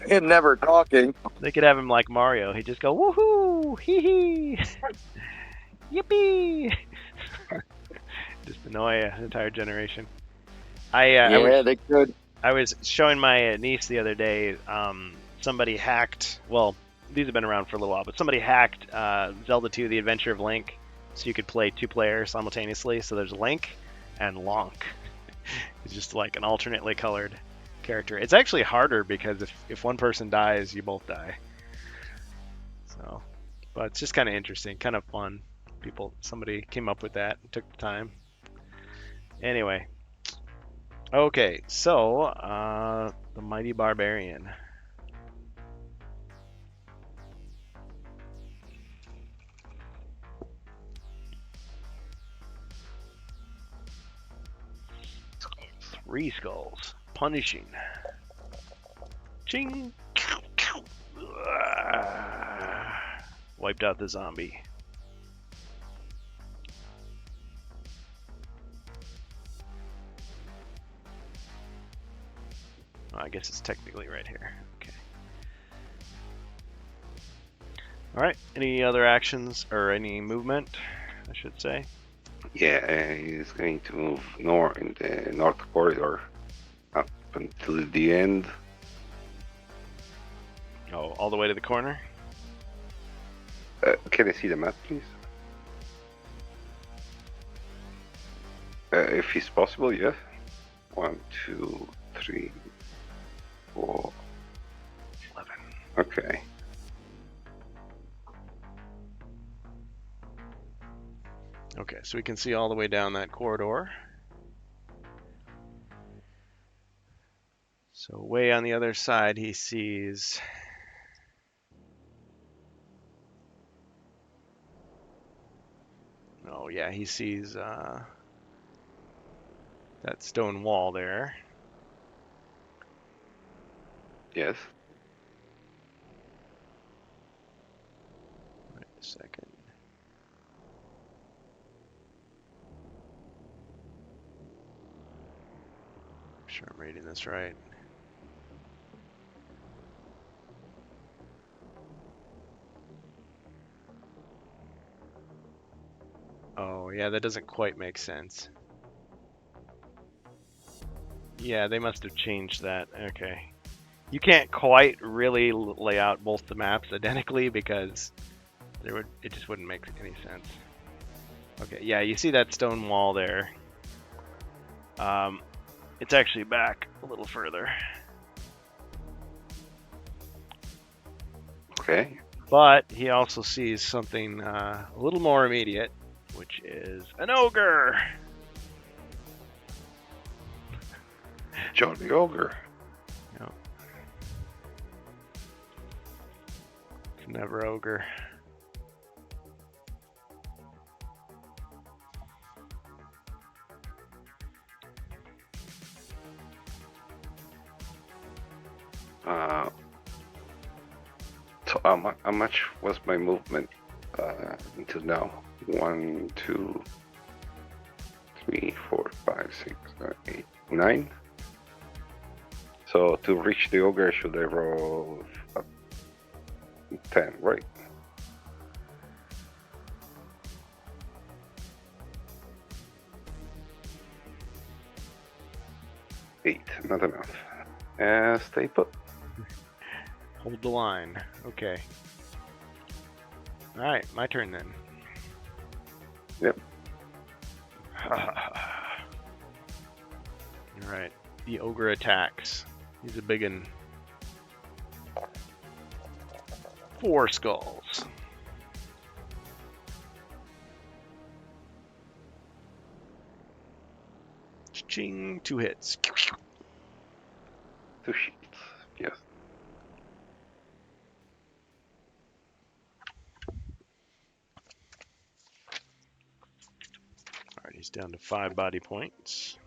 him never talking. They could have him like Mario. He'd just go, woohoo, hee hee, yippee. Just annoy an entire generation. They could. I was showing my niece the other day, somebody hacked, well, these have been around for a little while, but somebody hacked Zelda 2, The Adventure of Link, so you could play 2 players simultaneously. So there's Link and Lonk. It's just like an alternately colored character. It's actually harder because if one person dies, you both die. So, but it's just kind of interesting, kind of fun. Somebody came up with that and took the time. Anyway. Okay, so, the Mighty Barbarian. Three skulls. Punishing. Ching! Wiped out the zombie. Oh, I guess it's technically right here. Okay. Alright, any other actions, or any movement, I should say? Yeah, he's going to move north in the north corridor up until the end. Oh, all the way to the corner? Can I see the map, please? If it's possible, yes. 1, 2, 3, 4, 11. Okay. Okay, so we can see all the way down that corridor. So way on the other side, he sees... Oh yeah, he sees that stone wall there. Yes. Wait a second. I'm sure I'm reading this right. Oh, yeah, that doesn't quite make sense. Yeah, they must have changed that. Okay. You can't quite really lay out both the maps identically because it just wouldn't make any sense. Okay, yeah, you see that stone wall there. It's actually back a little further. Okay. But he also sees something a little more immediate. which is an ogre. Jolly Ogre. It's never ogre. So how much was my movement until now? 1, 2, 3, 4, 5, 6, 7, 8, 9. So to reach the ogre, should I roll 10, right? Eight, not enough. Stay put. Hold the line. Okay. Alright, my turn then. Yep. Alright, the ogre attacks. He's a big one. 4 skulls. Ching, 2 hits. 2 sheets. Yes. Alright, he's down to 5 body points.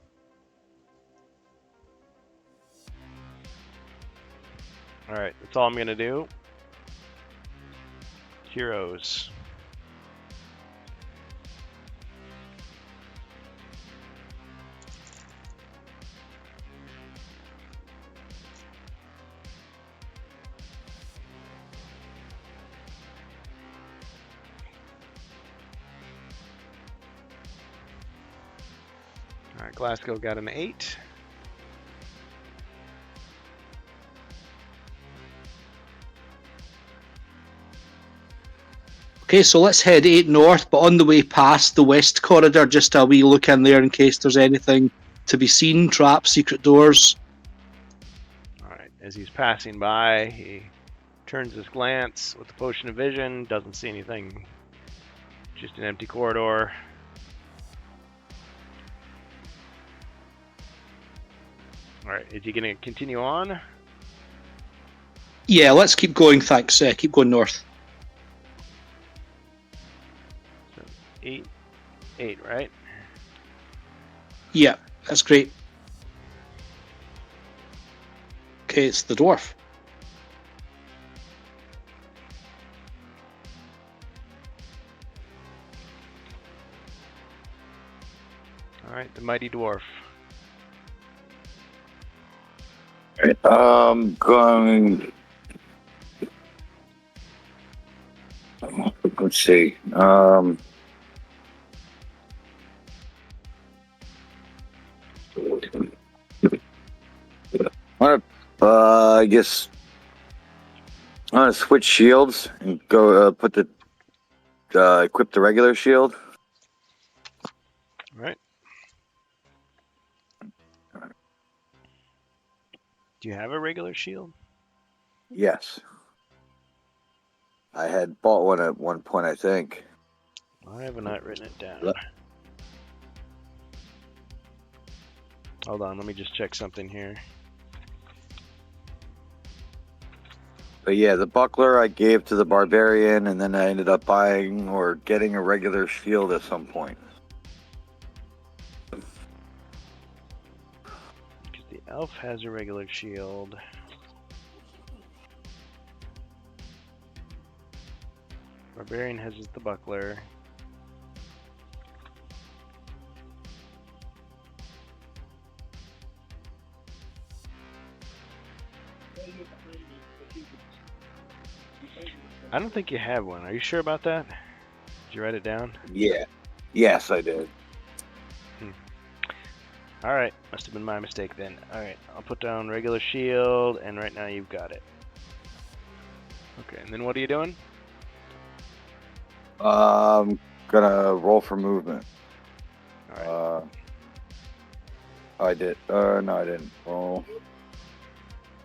Alright, that's all I'm gonna do. Heroes. Alright, Glasgow got an 8. Okay, so let's head 8 north, but on the way past the west corridor, just a wee look in there in case there's anything to be seen, traps, secret doors. Alright, as he's passing by, he turns his glance with the potion of vision, doesn't see anything. Just an empty corridor. Alright, is he going to continue on? Yeah, let's keep going, thanks. Keep going north. 8, right? Yeah, that's great. Okay, it's the dwarf. Alright, the mighty dwarf. Going. Let's see. I guess I'm gonna switch shields and go put the equip the regular shield. Alright. Do you have a regular shield? Yes, I had bought one at one point, I think. I have not written it down. Hold on, let me just check something here. But yeah, the buckler I gave to the barbarian, and then I ended up buying or getting a regular shield at some point. Because the elf has a regular shield. Barbarian has the buckler. I don't think you have one. Are you sure about that? Did you write it down? Yeah. Yes, I did. Alright, must have been my mistake then. Alright, I'll put down regular shield, and right now you've got it. Okay, and then what are you doing? Gonna roll for movement. Alright. I did. No, I didn't. Roll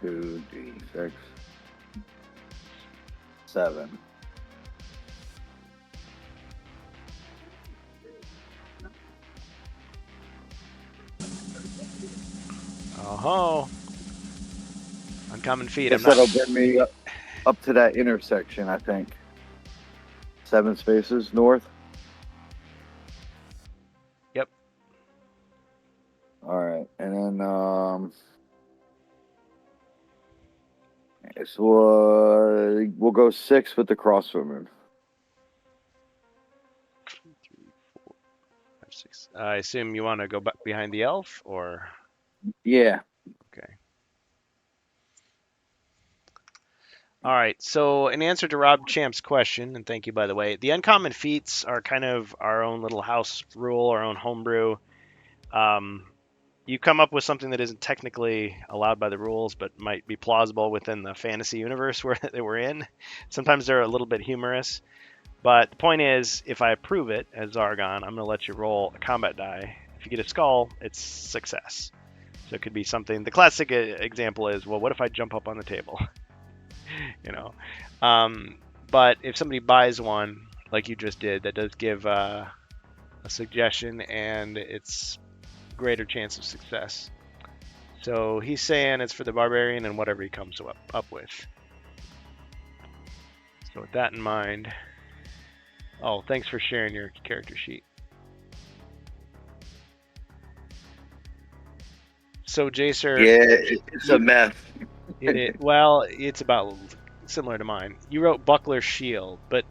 2d6. 7. Oh, uncommon feat. Guess I'm that'll not. bring me up to that intersection, I think. 7 spaces north. Yep. All right, and then so we'll go 6 with the crossbow moon. 3, 4, 5, 6. I assume you want to go behind the elf, or Yeah. okay. All right. So, in answer to Rob Champ's question, and thank you by the way, the uncommon feats are kind of our own little house rule, our own homebrew. You come up with something that isn't technically allowed by the rules, but might be plausible within the fantasy universe that we're in. Sometimes they're a little bit humorous, but the point is, if I approve it as Zargon, I'm going to let you roll a combat die. If you get a skull, it's success. So it could be something. The classic example is, well, what if I jump up on the table? you know. But if somebody buys one, like you just did, that does give a suggestion, and it's greater chance of success. So he's saying it's for the barbarian and whatever he comes up with. So with that in mind, oh, thanks for sharing your character sheet. So Jacer, Yeah, it's a mess. well, it's about similar to mine. You wrote buckler shield, but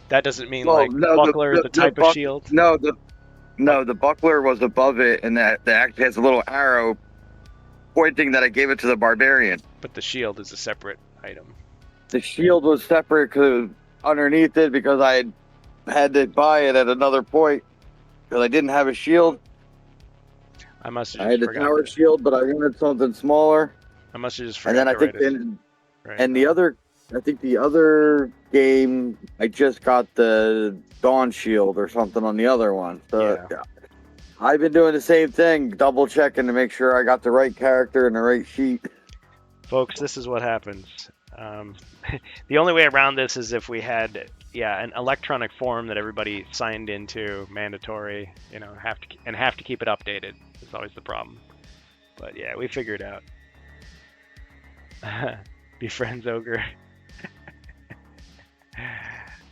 that doesn't mean Well, like no, buckler is the type of shield. No, the buckler was above it, and that actually has a little arrow pointing that I gave it to the barbarian. But the shield is a separate item. The shield was separate because underneath it, because I had to buy it at another point because I didn't have a shield. I must have I just had the forgot. tower shield, but I wanted something smaller. I must have just And forgot then I to think write it. Right. and the other, I think the other game, I just got the Dawn Shield or something on the other one. So Yeah. I've been doing the same thing, double checking to make sure I got the right character and the right sheet. Folks, this is what happens. The only way around this is if we had, an electronic form that everybody signed into, mandatory. Have to keep it updated. It's always the problem. But yeah, we figured it out. Be friends, ogre.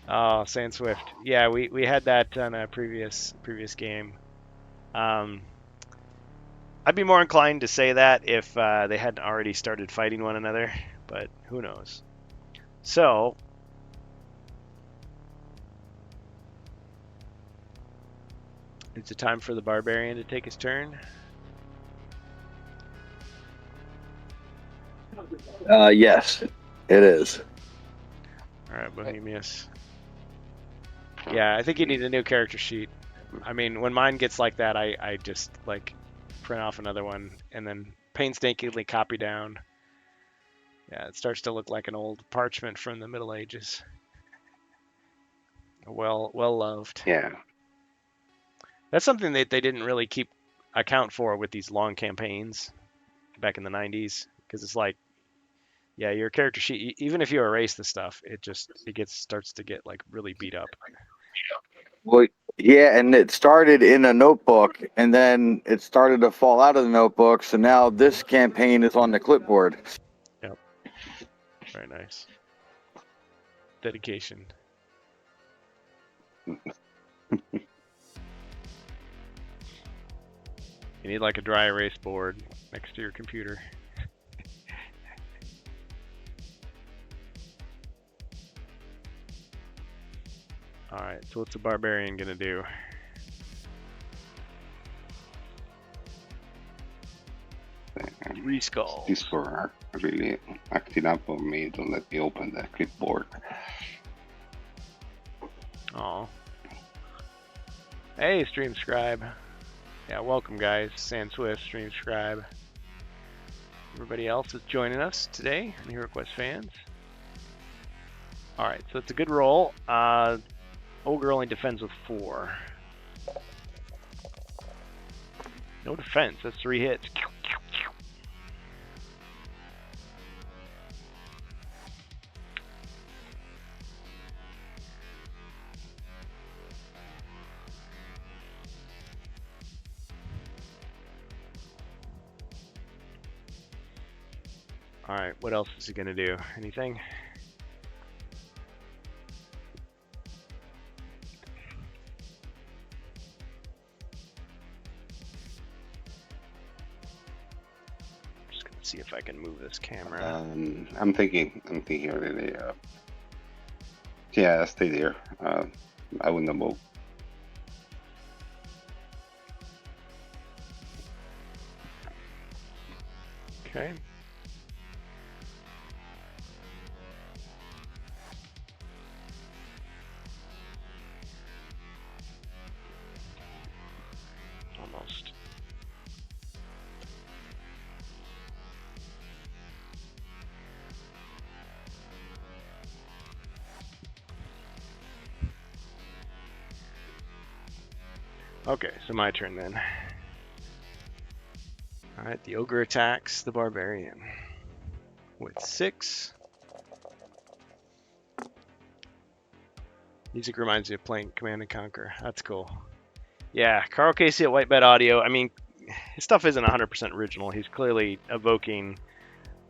Oh, Sand Swift. Yeah, we had that on a previous game. I'd be more inclined to say that if they hadn't already started fighting one another, but who knows. So, it's a time for the barbarian to take his turn. Yes, it is. All right, Bohemius. Yeah, I think you need a new character sheet. I mean, when mine gets like that, I just print off another one and then painstakingly copy down. Yeah, it starts to look like an old parchment from the Middle Ages. Well loved. Yeah. That's something that they didn't really keep account for with these long campaigns back in the 90s, because it's like, yeah, your character sheet, even if you erase the stuff, it starts to get really beat up. Well, yeah, and it started in a notebook, and then it started to fall out of the notebook. So now this campaign is on the clipboard. Yep. Very nice. Dedication. You need a dry erase board next to your computer. Alright, so what's the barbarian gonna do? Three skulls. These four are really acting up on me. Don't let me open the clipboard. Oh. Hey, Stream Scribe. Yeah, welcome guys. Sand Swift, Stream Scribe. Everybody else is joining us today, the HeroQuest fans. Alright, so it's a good roll. Ogre only defends with 4. No defense, that's 3 hits. All right, what else is he gonna do? Anything? Just gonna see if I can move this camera. I'm thinking really. Yeah, stay there. I wouldn't move. Okay. Almost. Okay, so my turn then. Alright, the ogre attacks the barbarian with 6. Music reminds me of playing Command & Conquer. That's cool. Yeah, Carl Casey at Whitebed Audio. I mean, his stuff isn't 100% original. He's clearly evoking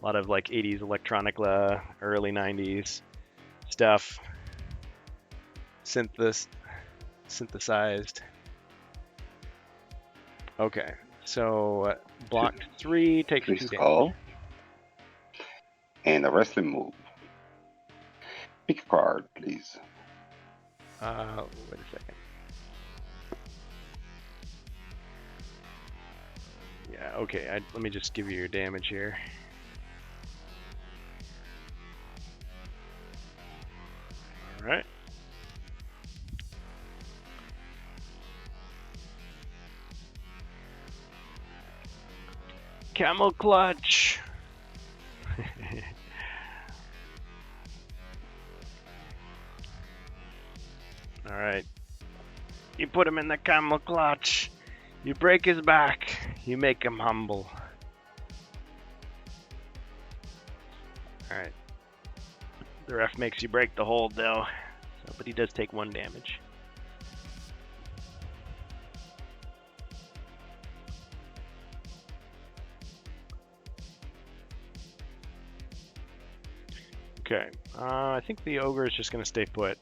a lot of like 80s electronica, early 90s stuff. Synthesized. Okay, so block 3 takes 2 Please damage. call. And a wrestling move. Pick a card, please. Wait a second. Yeah, okay, let me just give you your damage here. Alright. Camel clutch. Alright. You put him in the camel clutch. You break his back. You make him humble. Alright. The ref makes you break the hold though. But he does take 1 damage. Okay, I think the ogre is just going to stay put.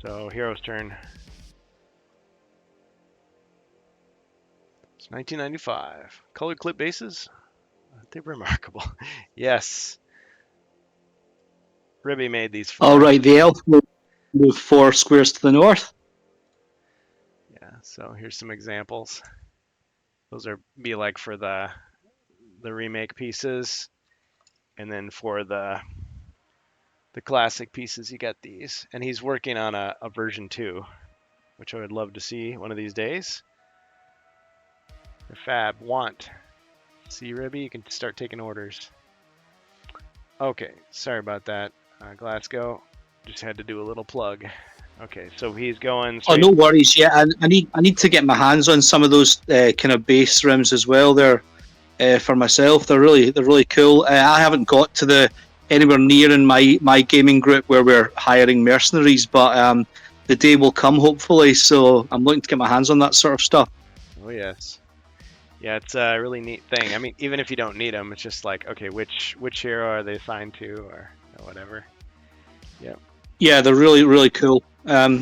So, hero's turn. It's 1995. Colored clip bases? Aren't they remarkable? Yes. Ribby made these for All right, the elf will move 4 squares to the north. Yeah, so here's some examples. Those are be like for the remake pieces. And then for the classic pieces, you got these. And he's working on a version 2, which I would love to see one of these days. The Fab want. See, Ribby, you can start taking orders. Okay, sorry about that, Glasgow. Just had to do a little plug. Okay, so he's going straight. Oh, no worries. Yeah, I need to get my hands on some of those kind of base rims as well. There. For myself, they're really cool. I haven't got to anywhere near in my gaming group where we're hiring mercenaries, but the day will come hopefully. So I'm looking to get my hands on that sort of stuff. Oh yes, yeah, it's a really neat thing. I mean, even if you don't need them, it's just like, okay, which hero are they assigned to, or whatever. Yep. Yeah, they're really cool.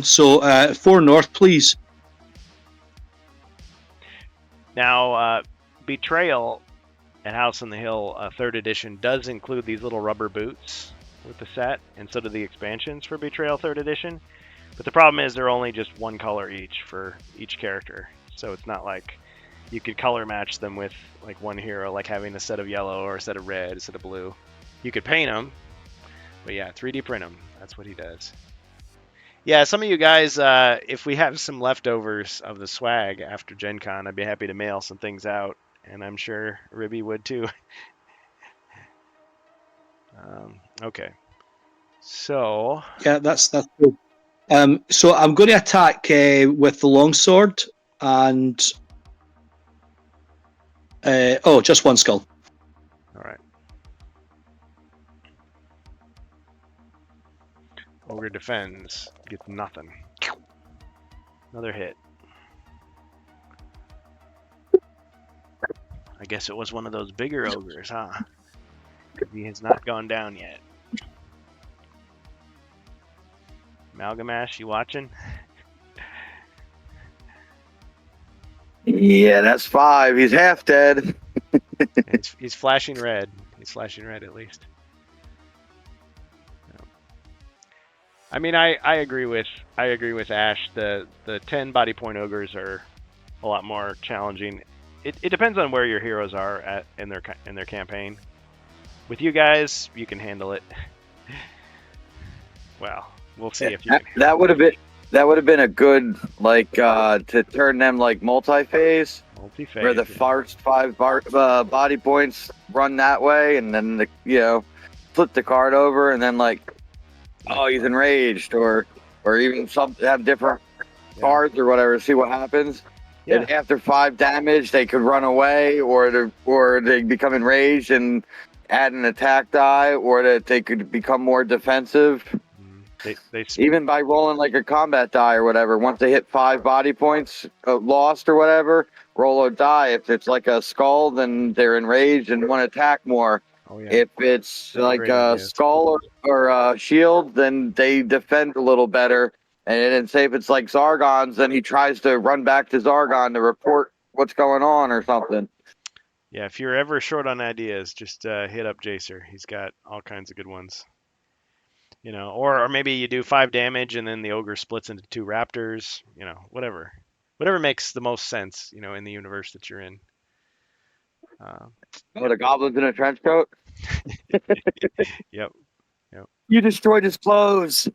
So 4 north, please. Now, Betrayal at House on the Hill 3rd edition does include these little rubber boots with the set, and so do the expansions for Betrayal 3rd edition. But the problem is they're only just 1 color each for each character, so it's not like you could color match them with like one hero, like having a set of yellow or a set of red, a set of blue. You could paint them, but yeah, 3D print them. That's what he does. Yeah, some of you guys, if we have some leftovers of the swag after Gen Con, I'd be happy to mail some things out. And I'm sure Ribby would too. Okay. So. Yeah, that's cool. So I'm going to attack with the longsword and just 1 skull. All right. Ogre defends, gets nothing. Another hit. I guess it was one of those bigger ogres, huh? He has not gone down yet. Malgamash, you watching? Yeah, that's 5. He's half dead. He's flashing red. He's flashing red at least. I mean, I agree with Ash. The 10 body point ogres are a lot more challenging. It depends on where your heroes are in their campaign. With you guys, you can handle it. Well, we'll see if you can. That would have been a good to turn them like multi-phase. Multi-phase. Where the first 5 body points run that way, and then flip the card over, and then he's enraged, or even have different cards or whatever. See what happens. Yeah. And after 5 damage, they could run away, or they become enraged and add an attack die, or that they could become more defensive. Even by rolling like a combat die or whatever. Once they hit 5 body points lost or whatever, roll a die. If it's like a skull, then they're enraged and want to attack more. Oh, yeah. If it's like a skull or a shield, then they defend a little better. And then say if it's like Zargon's, then he tries to run back to Zargon to report what's going on or something. Yeah, if you're ever short on ideas, just hit up Jacer. He's got all kinds of good ones. Or maybe you do 5 damage and then the ogre splits into 2 raptors. Whatever makes the most sense. In the universe that you're in. The goblins in a trench coat. Yep. You destroyed his clothes.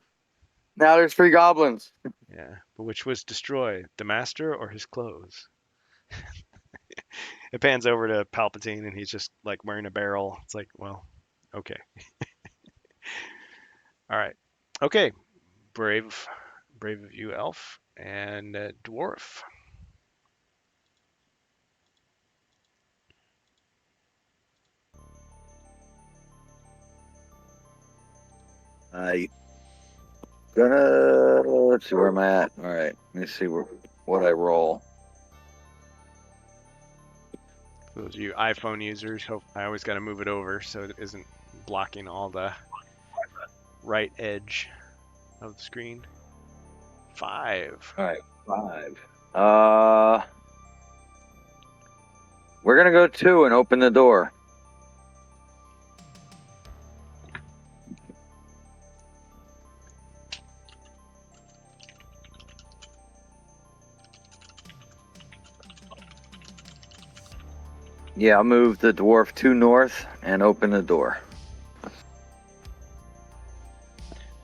Now there's 3 goblins. Yeah, but which was destroyed, the master or his clothes? It pans over to Palpatine and he's just like wearing a barrel. It's like, well, okay. All right. Okay. Brave of you, elf, and dwarf. Let's see where I'm at. All right, let me see what I roll. For those of you iPhone users, I always got to move it over so it isn't blocking all the right edge of the screen. 5. All right, 5. We're gonna go 2 and open the door. Yeah, I'll move the dwarf 2 north and open the door.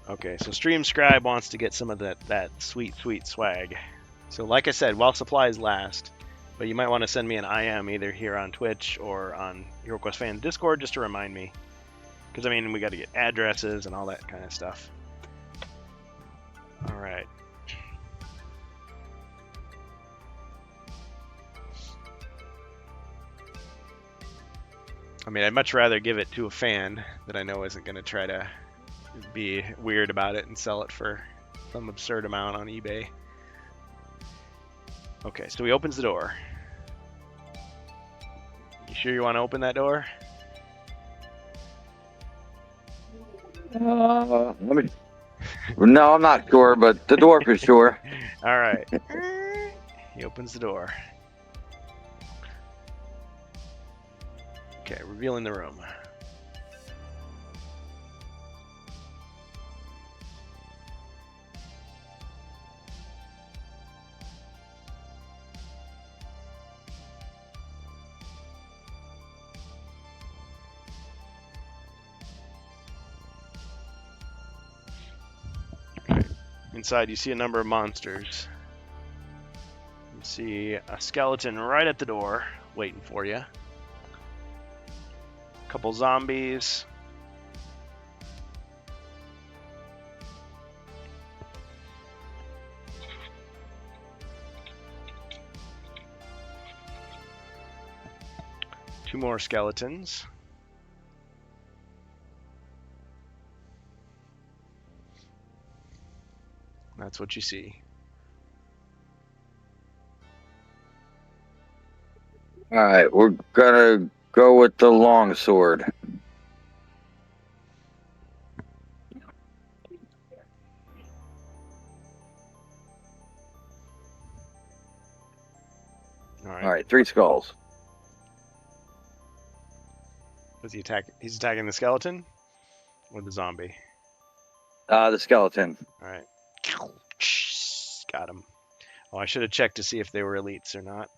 Okay, so Stream Scribe wants to get some of that sweet swag. So like I said, while supplies last, but you might want to send me an IM either here on Twitch or on HeroQuest Fans Discord just to remind me. Because, we got to get addresses and all that kind of stuff. All right. I'd much rather give it to a fan that I know isn't going to try to be weird about it and sell it for some absurd amount on eBay. Okay, so he opens the door. You sure you want to open that door? Let me. No, I'm not sure, but the dwarf is sure. All right. He opens the door. Okay, revealing the room. Inside, you see a number of monsters. You see a skeleton right at the door, waiting for you. A couple zombies. Two more skeletons. That's what you see. All right, we're gonna go with the longsword. right, 3 skulls. Does he attack? He's attacking the skeleton or the zombie? The skeleton. All right. Got him. Oh, I should have checked to see if they were elites or not.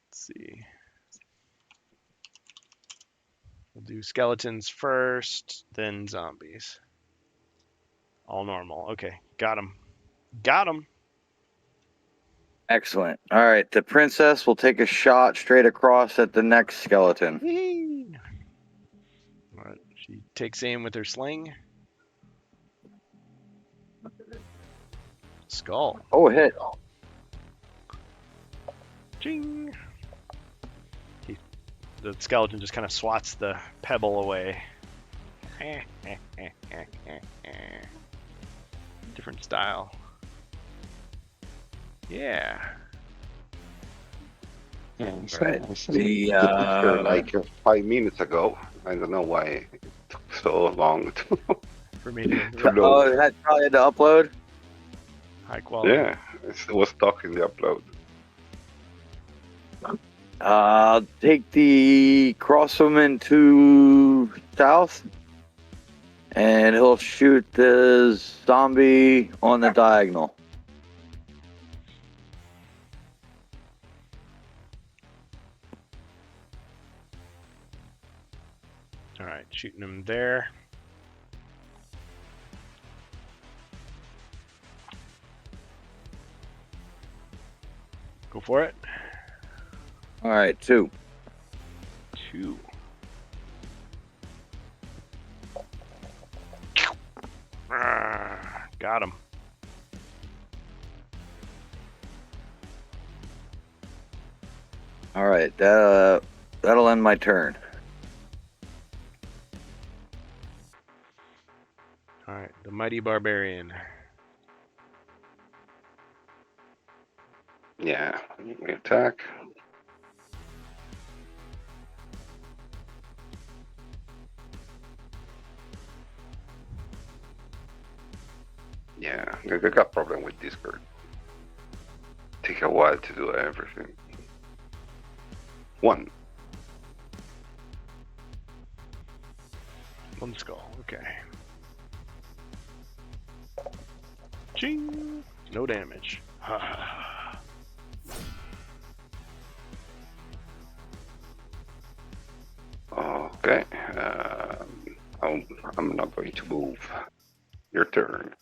Let's see. We'll do skeletons first, then zombies. All normal. Okay, got him. Got him. Excellent. All right, the princess will take a shot straight across at the next skeleton. Whee! All right, she takes aim with her sling. Skull. Oh, hit. Ching. The skeleton just kind of swats the pebble away. Different style. Yeah. Right. Like 5 minutes ago. I don't know why it took so long For me to Oh, that probably had to upload? high quality. Yeah, it was stuck in the upload. Take the crosswoman to south, and he'll shoot the zombie on the diagonal. All right, shooting him there. Go for it. All right, 2. 2. Got him. All right, that'll end my turn. All right, the mighty barbarian. Yeah, we attack. Yeah, I got problem with Discord. Take a while to do everything. 1. 1 skull. Okay. Ching. No damage. Okay. I'm not going to move. Your turn.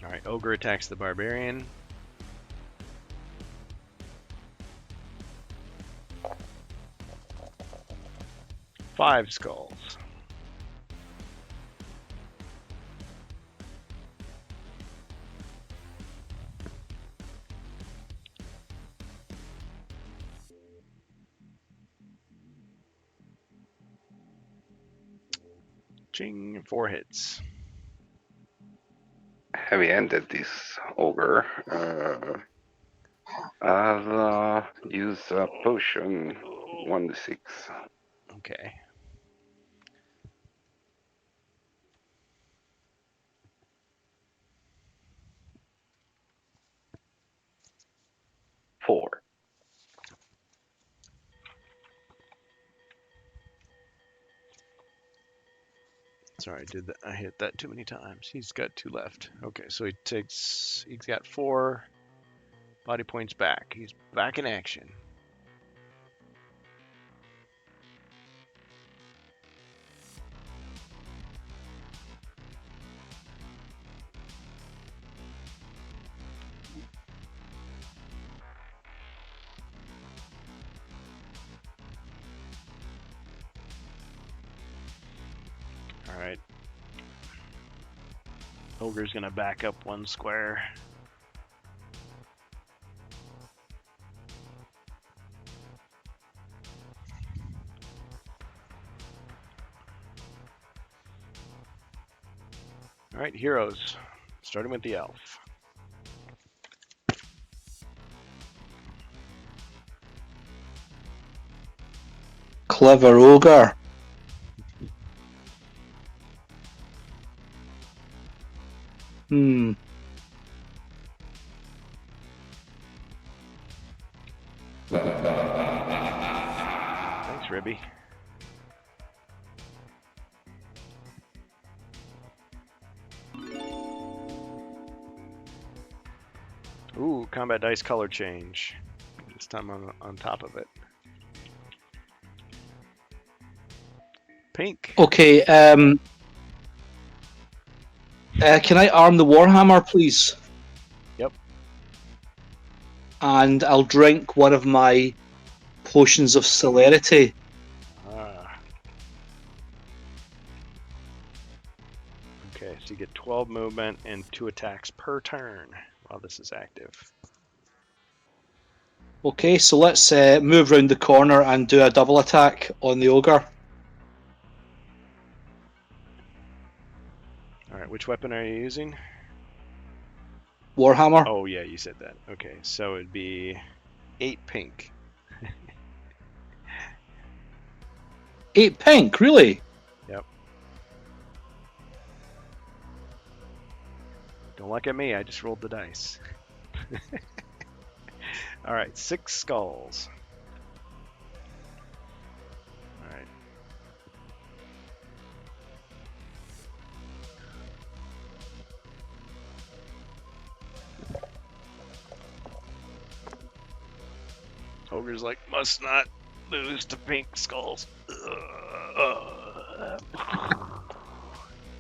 All right, ogre attacks the barbarian. Five skulls. Ching, 4 hits. Heavy ended this ogre. I'll use a potion 1d6. Okay. Four. Sorry, I hit that too many times. He's got 2 left. Okay, so he's got 4 body points back. He's back in action. All right. Ogre's gonna back up 1 square. All right, heroes. Starting with the elf. Clever ogre. Hmm. Thanks, Ribby. Ooh, combat dice color change. This time I'm on top of it. Pink. Okay. Can I arm the Warhammer, please? Yep. And I'll drink one of my potions of celerity. Okay, so you get 12 movement and 2 attacks per turn while this is active. Okay, so let's move round the corner and do a double attack on the ogre. Alright, which weapon are you using? Warhammer. Oh, yeah, you said that. Okay, so it'd be 8 pink. 8 pink, really? Yep. Don't look at me, I just rolled the dice. Alright, 6 skulls. Alright. Ogre's like, must not lose to pink skulls.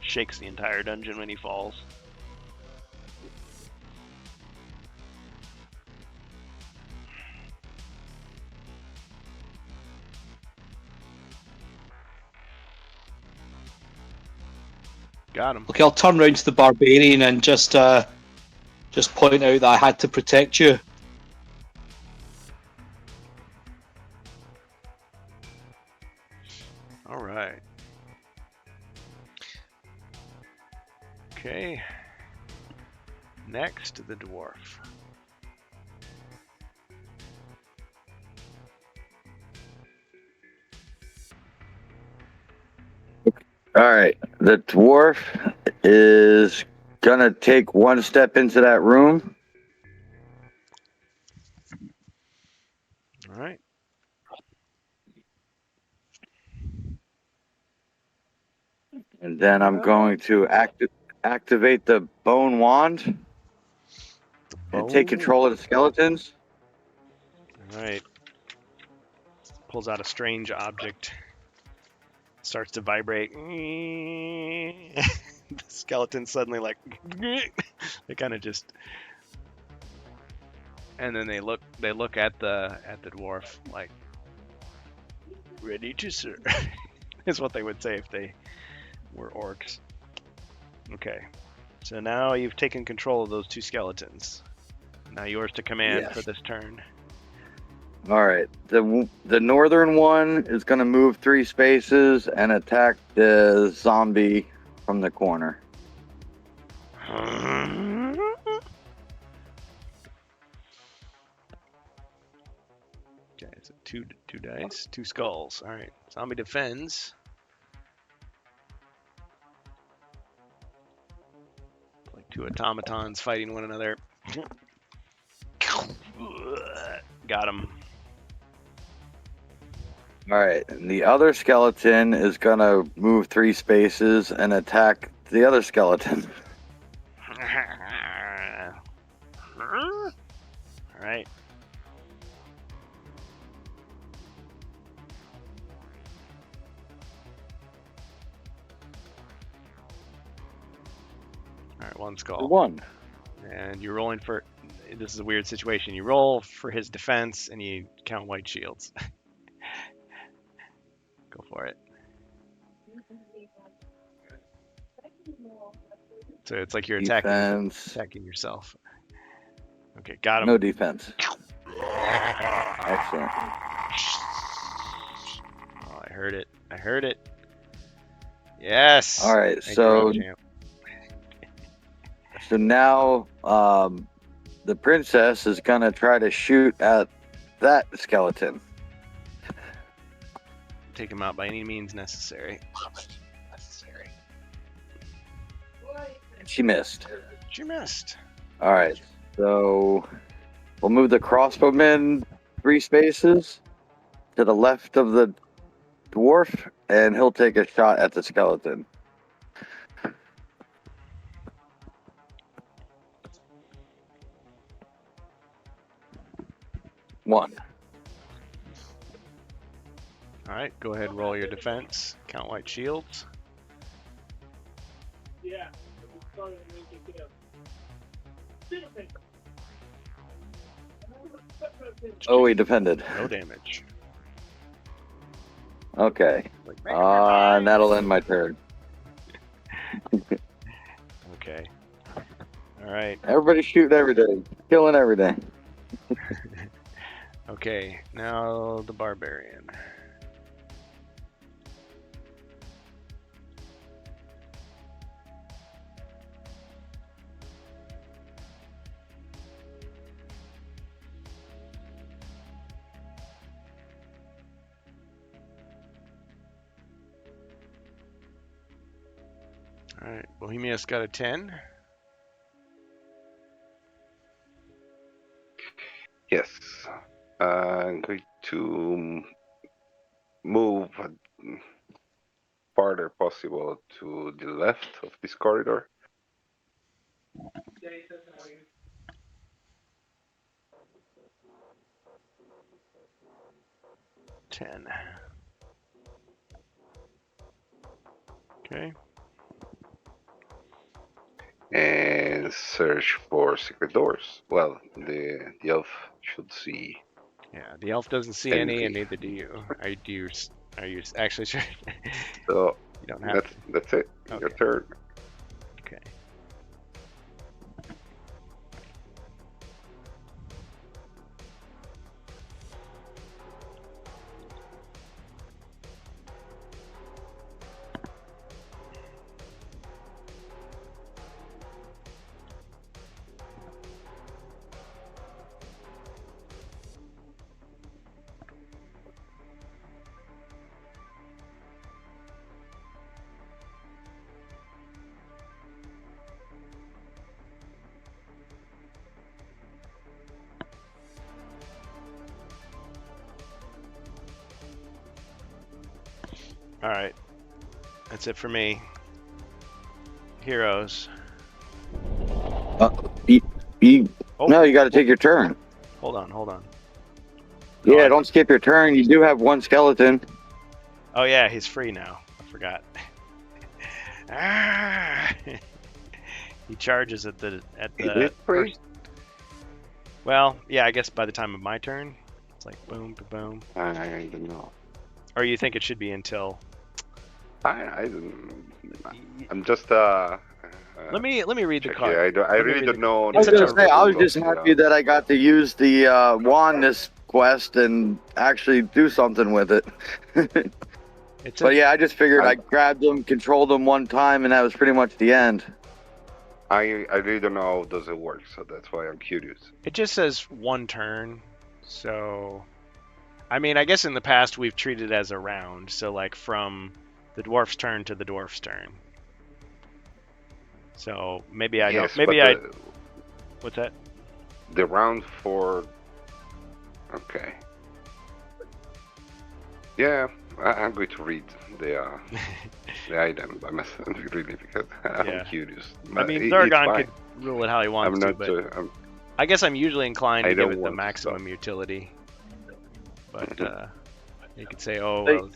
Shakes the entire dungeon when he falls. Got him. Okay, I'll turn round to the barbarian and just point out that I had to protect you. All right. Okay. Next, the dwarf. All right, the dwarf is gonna take one step into that room. All right. And then I'm going to activate the bone wand and take control of the skeletons. All right. Pulls out a strange object. Starts to vibrate. The skeleton suddenly like they kind of just, and then they look at the dwarf like ready to serve. Is what they would say if they were orcs. Okay. So now you've taken control of those 2 skeletons. Now yours to command for this turn. All right. The northern one is going to move 3 spaces and attack the zombie from the corner. Okay, so two dice, 2 skulls. All right. Zombie defends. Like 2 automatons fighting one another. Got him. All right, and the other skeleton is gonna move 3 spaces and attack the other skeleton. All right. All right, 1 skull. 1. And you're rolling for. This is a weird situation. You roll for his defense, and you count white shields. Go for it. So it's like you're attacking yourself. Okay, got him. No defense. Excellent. Oh, I heard it. Yes. All right, Thank so you, champ. so now the princess is gonna try to shoot at that skeleton. Take him out by any means necessary. And she missed. But you missed. All right, so we'll move the crossbowman 3 spaces to the left of the dwarf, and he'll take a shot at the skeleton. One. All right, go ahead and roll your defense. Count white shields. Oh, he defended. No damage. Okay. And that'll end my turn. Okay. All right. Everybody's shooting every day, killing every day. Okay, now the barbarian. All right, Bohemia's got a 10. Yes. I'm going to move farther possible to the left of this corridor. Okay. And search for secret doors. Well, the elf should see. Yeah, the elf doesn't see any, and neither do you. Are you actually sure? So you don't have. That's it. Okay. Your turn. Okay. All right. That's it for me. Heroes. Oh. Oh. No, you got to take your turn. Hold on. Yeah, Oh, don't skip your turn. You do have one skeleton. Oh yeah, he's free now. I forgot. Ah! He charges at the Is it free? Well, yeah, I guess by the time of my turn, it's like boom, boom. I don't know. Or you think it should be until? I'm just Let me read the card. I really don't know. I was It's gonna such a- say, I was just happy that I got to use the wand this quest and actually do something with it. But yeah, I just figured I grabbed them, controlled them one time, and that was pretty much the end. I really don't know how does it work, so that's why I'm curious. It just says one turn, so I mean, I guess in the past we've treated it as a round, so like from the dwarf's turn to the dwarf's turn. So maybe I Yes, don't. Maybe but I. What's that? The round for. Okay. Yeah, I'm going to read the item by myself, really, because Yeah. I'm curious. I mean, It's Zargon fine. could rule it how he wants I'm to, not. but I guess I'm usually inclined I to give don't it the want to maximum utility. But you could say, oh,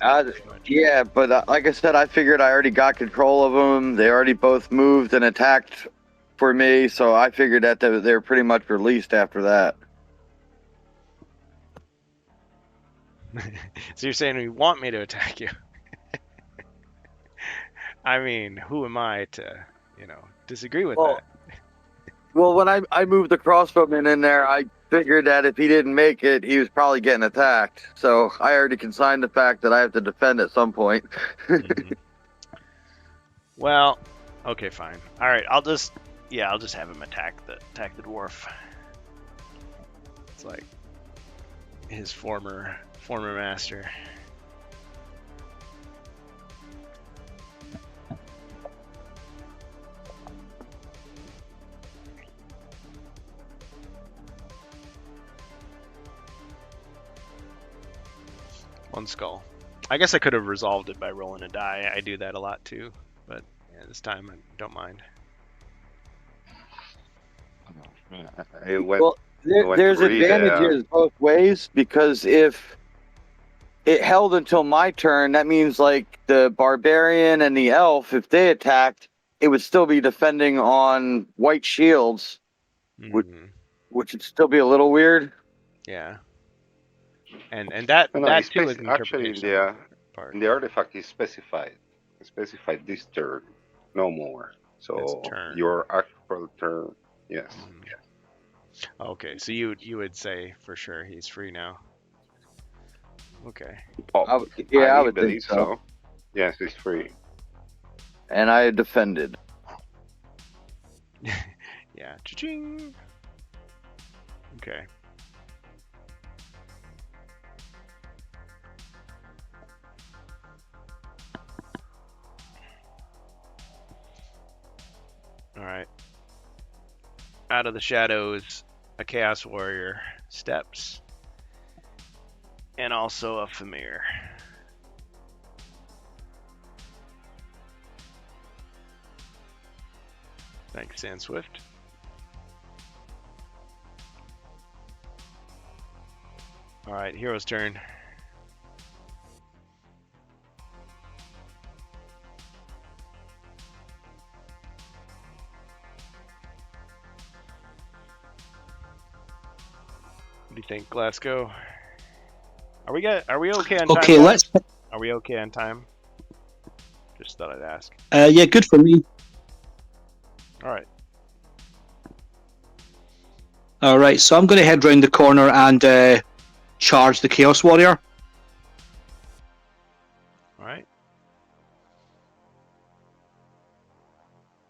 Yeah, but like I said, I figured I already got control of them. They already both moved and attacked for me, so I figured that they were pretty much released after that. So you're saying you want me to attack you? I mean, who am I to, disagree with that? Well, when I moved the crossbowman in there, I figured that if he didn't make it, he was probably getting attacked. So I already consigned the fact that I have to defend at some point. Mhm. Well, okay, fine. All right, I'll just have him attack the dwarf. It's like his former master. 1 skull. I guess I could have resolved it by rolling a die. I do that a lot too, but yeah, this time I don't mind. Well, there's advantages both ways, because if it held until my turn, that means like the barbarian and the elf, if they attacked, it would still be defending on white shields, Mm-hmm. which would still be a little weird. Yeah. And that too is an actually interpretation in the artifact is specified. It's specified this turn, no more. So turn. your actual turn, yes. Okay, so you would say for sure he's free now. Okay. Oh, I would believe think so. Yes, it's free. And I defended. Yeah. Cha-ching. Okay. All right. Out of the shadows, a Chaos Warrior steps, and also a Famir. Thanks, Sandswift. All right, hero's turn. What do you think, Glasgow? Are we okay on time? Okay, guys? Are we okay on time? Just thought I'd ask. Yeah, good for me. All right. All right, so I'm going to head round the corner and charge the Chaos Warrior. All right.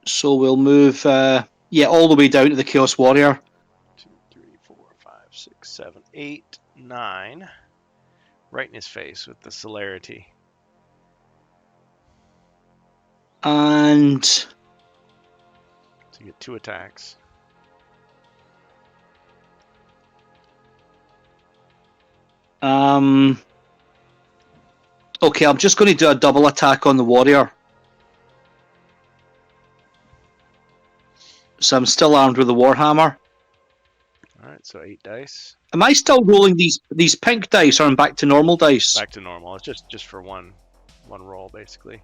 So we'll move, all the way down to the Chaos Warrior. 2, 3, 4, 5, 6, 7, 8, 9. Right in his face with the celerity. And so you get 2 attacks. Okay, I'm just going to do a double attack on the warrior. So I'm still armed with the Warhammer. Alright, so 8 dice. Am I still rolling these pink dice, or I'm back to normal dice? Back to normal. It's just for one roll, basically.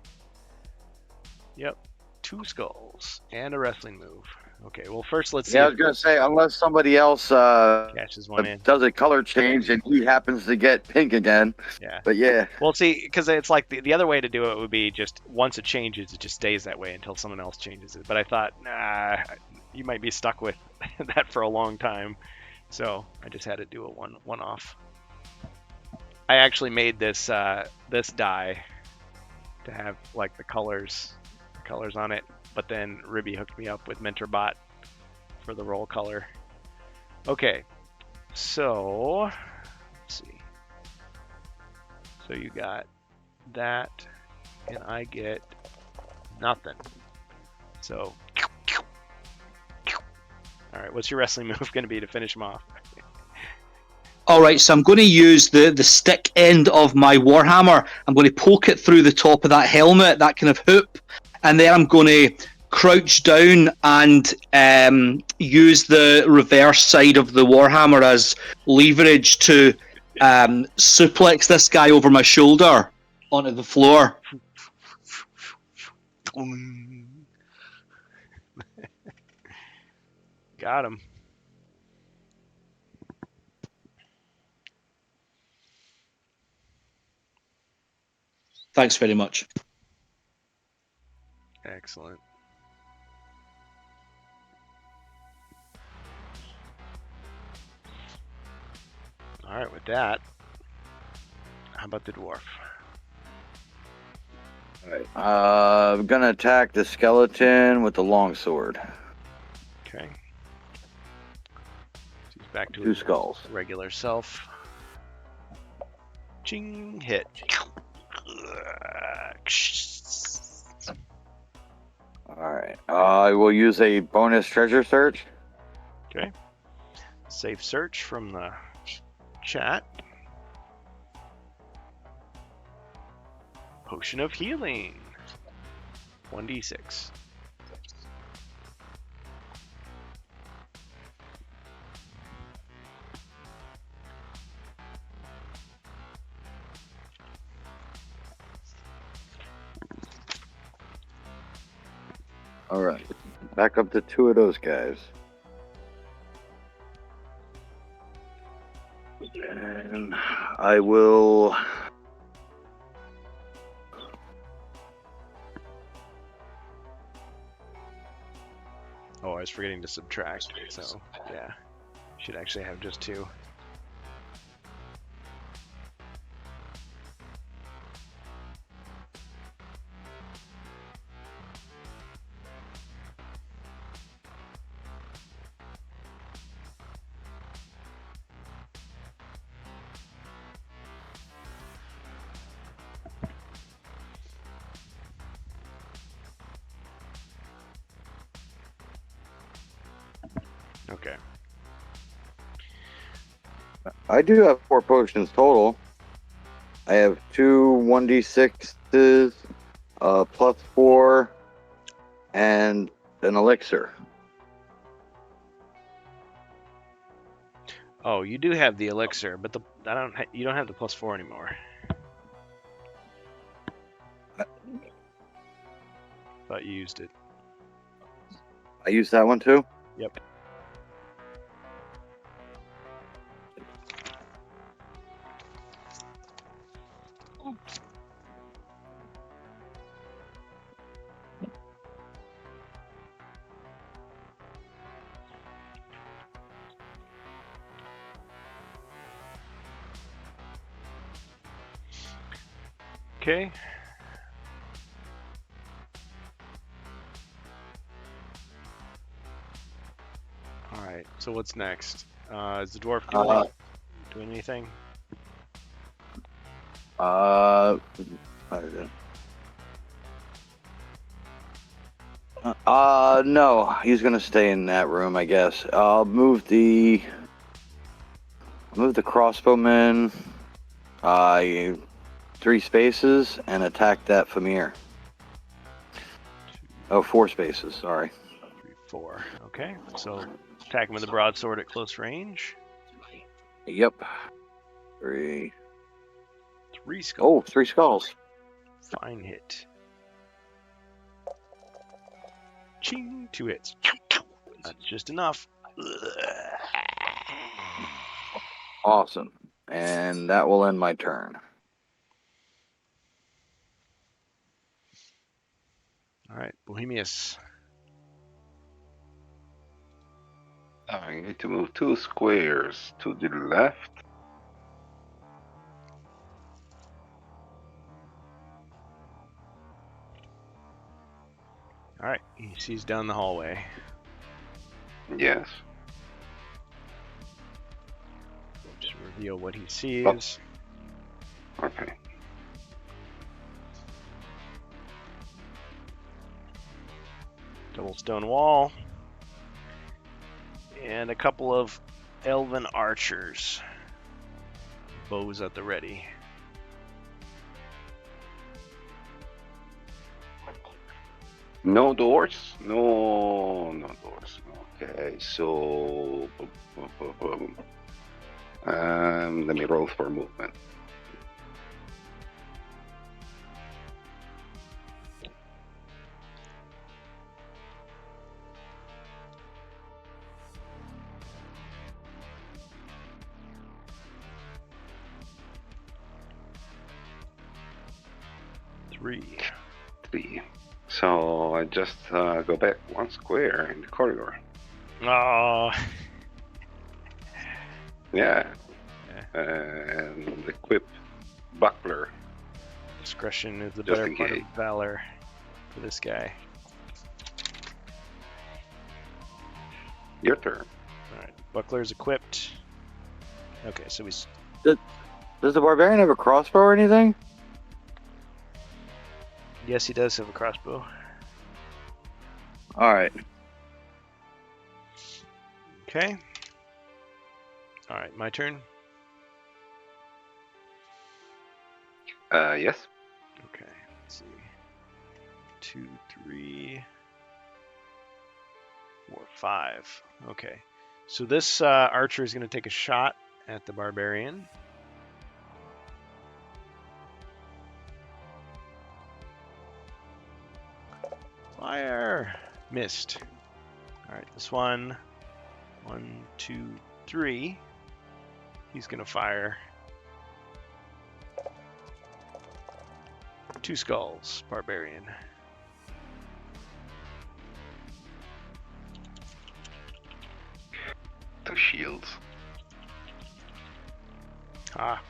Yep. 2 skulls and a wrestling move. Okay, well first let's see. Yeah, I was gonna say, unless somebody else catches one in. does a color change and he happens to get pink again. Yeah. But yeah. Well, see, because it's like the other way to do it would be just once it changes, it just stays that way until someone else changes it. But I thought, nah, you might be stuck with that for a long time, so I just had to do a one off. I actually made this this die to have like the colors on it, but then Ribby hooked me up with MentorBot for the roll color. Okay, so let's see. So you got that, and I get nothing. So, all right, what's your wrestling move going to be to finish him off? All right, so I'm going to use the stick end of my Warhammer. I'm going to poke it through the top of that helmet, that kind of hoop, and then I'm going to crouch down and use the reverse side of the Warhammer as leverage to suplex this guy over my shoulder onto the floor. Got him. Thanks very much. Excellent. All right, with that, how about the dwarf? I'm gonna attack the skeleton with the longsword. Okay. He's back to 2 his skulls. regular self. Ching, hit. Alright. I will use a bonus treasure search. Okay. Safe search from the chat. Potion of Healing. 1d6. All right. Back up to 2 of those guys. And I will. Oh, I was forgetting to subtract, so yeah. Should actually have just 2. Okay. I do have 4 potions total. I have 2 1d6s, +4, and an elixir. Oh, you do have the elixir, but you don't have the +4 anymore. Thought you used it. I use that one too? Yep. Okay. Alright, so what's next? Is the dwarf doing anything? No, he's gonna stay in that room, I guess. I'll move the crossbowman 3 spaces and attack that Famir. Oh, 4 spaces, sorry. 3, 4. Okay, so attack him with a broadsword at close range. Yep. 3. 3 skulls. Oh, 3 skulls. Fine hit. Ching, 2 hits. That's just enough. Awesome. And that will end my turn. Alright, Bohemius. I need to move 2 squares to the left. Alright, he sees down the hallway. Yes. Just reveal what he sees. Okay. Double stone wall. And a couple of elven archers. Bows at the ready. No doors? No doors. Okay, so let me roll for movement. Three. 3. So I just go back 1 square in the corridor. Oh. Yeah. And equip buckler. Discretion is the Just better in part of case. valor for this guy. Your turn. Alright, buckler's equipped. Okay, so he's... Does the barbarian have a crossbow or anything? Yes, he does have a crossbow. Alright. Okay. Alright, my turn. Yes. Okay. 2, 3, 4, 5. Okay. So this archer is going to take a shot at the barbarian. Fire! Missed. Alright, this one. 1, 2, 3. He's going to fire. 2 skulls, barbarian. Two shields. Ah.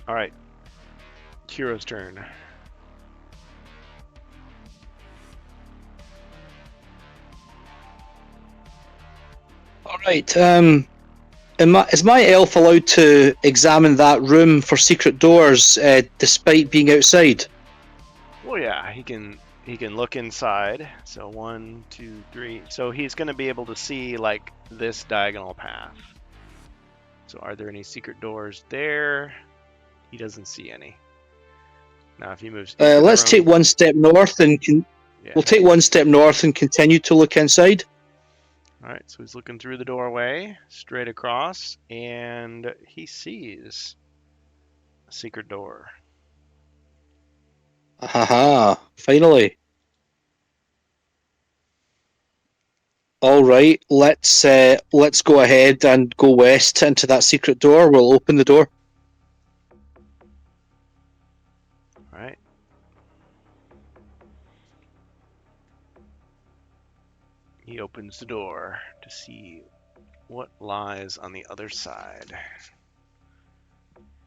Alright. Hero's turn. Alright, is my elf allowed to examine that room for secret doors despite being outside? Well, yeah, he can look inside. So 1, 2, 3. So he's going to be able to see like this diagonal path. So are there any secret doors there? He doesn't see any. Now if he moves, let's take one step north and we'll take one step north and continue to look inside. All right, so he's looking through the doorway straight across, and he sees a secret door. Haha! Finally. All right, let's go ahead and go west into that secret door. We'll open the door. All right. He opens the door to see what lies on the other side.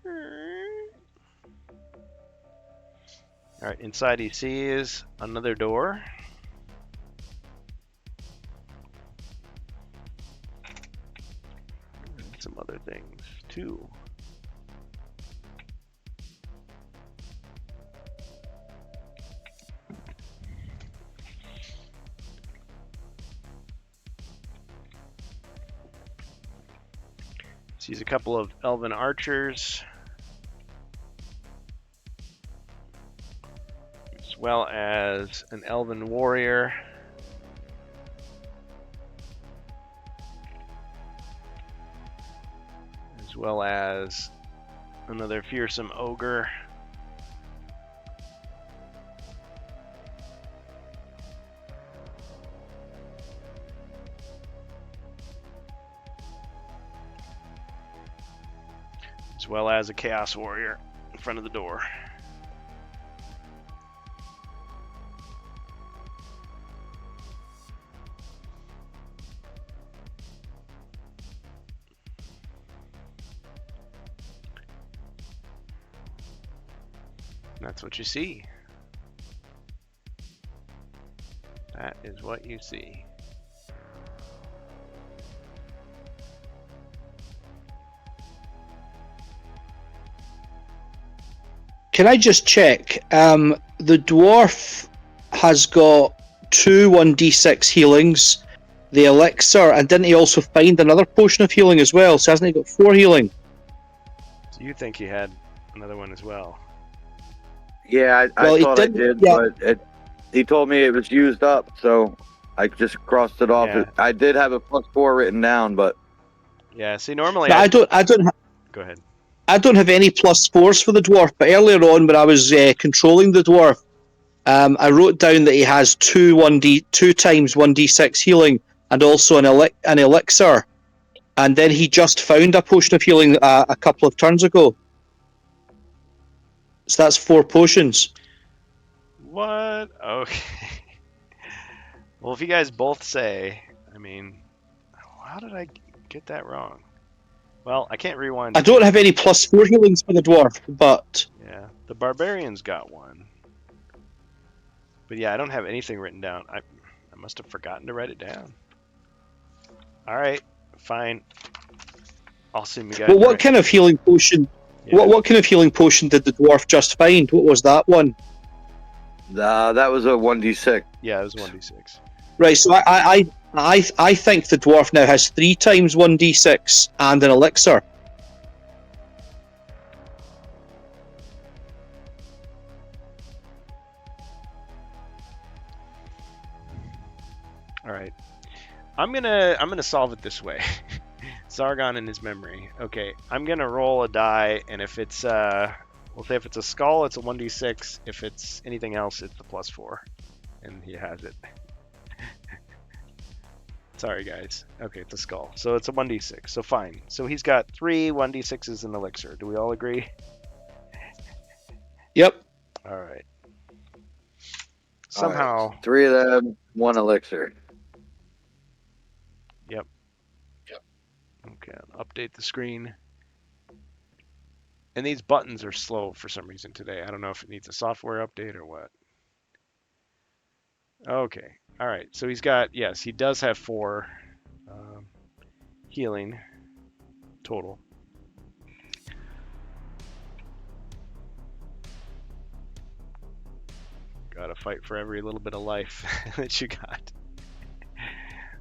All right, inside he sees another door. And some other things too. Sees a couple of elven archers, as well as an elven warrior, as well as another fearsome ogre. As well as a chaos warrior in front of the door. And that's what you see. That is what you see. Can I just check? The dwarf has got 2 1d6 healings, the elixir, and didn't he also find another potion of healing as well? So hasn't he got 4 healing? So you think he had another one as well? Yeah, I thought I did, yeah. But he told me it was used up, so I just crossed it off. Yeah. I did have a +4 written down, but yeah. See, normally I don't. Go ahead. I don't have any +4s for the dwarf, but earlier on when I was controlling the dwarf, I wrote down that he has 2 times 1d6 healing and also an elixir, and then he just found a potion of healing a couple of turns ago. So that's 4 potions. What? Okay. Well, if you guys both say, I mean, how did I get that wrong? Well, I can't rewind. I don't have any +4 healings for the dwarf, but yeah, the barbarian's got one. But yeah, I don't have anything written down. I must have forgotten to write it down. All right, fine. I'll assume you guys. Well, what kind of healing potion? Yeah. What kind of healing potion did the dwarf just find? What was that one? That was a 1d6. Yeah, it was 1d6. Right, so I think the dwarf now has 3 times 1d6 and an elixir. All right. I'm gonna solve it this way. Sargon in his memory. Okay, I'm gonna roll a die, and if it's we'll say if it's a skull, it's a 1d6. If it's anything else, it's the +4, and he has it. Sorry, guys. Okay, it's a skull, so it's a 1d6. So fine. So he's got 3 1d6s in elixir. Do we all agree? Yep. All right. Somehow. All right. 3 of them, 1 elixir. Yep. Okay, I'll update the screen. And these buttons are slow for some reason today. I don't know if it needs a software update or what. Okay. All right. So he's got, yes, he does have 4 healing total. Gotta fight for every little bit of life that you got.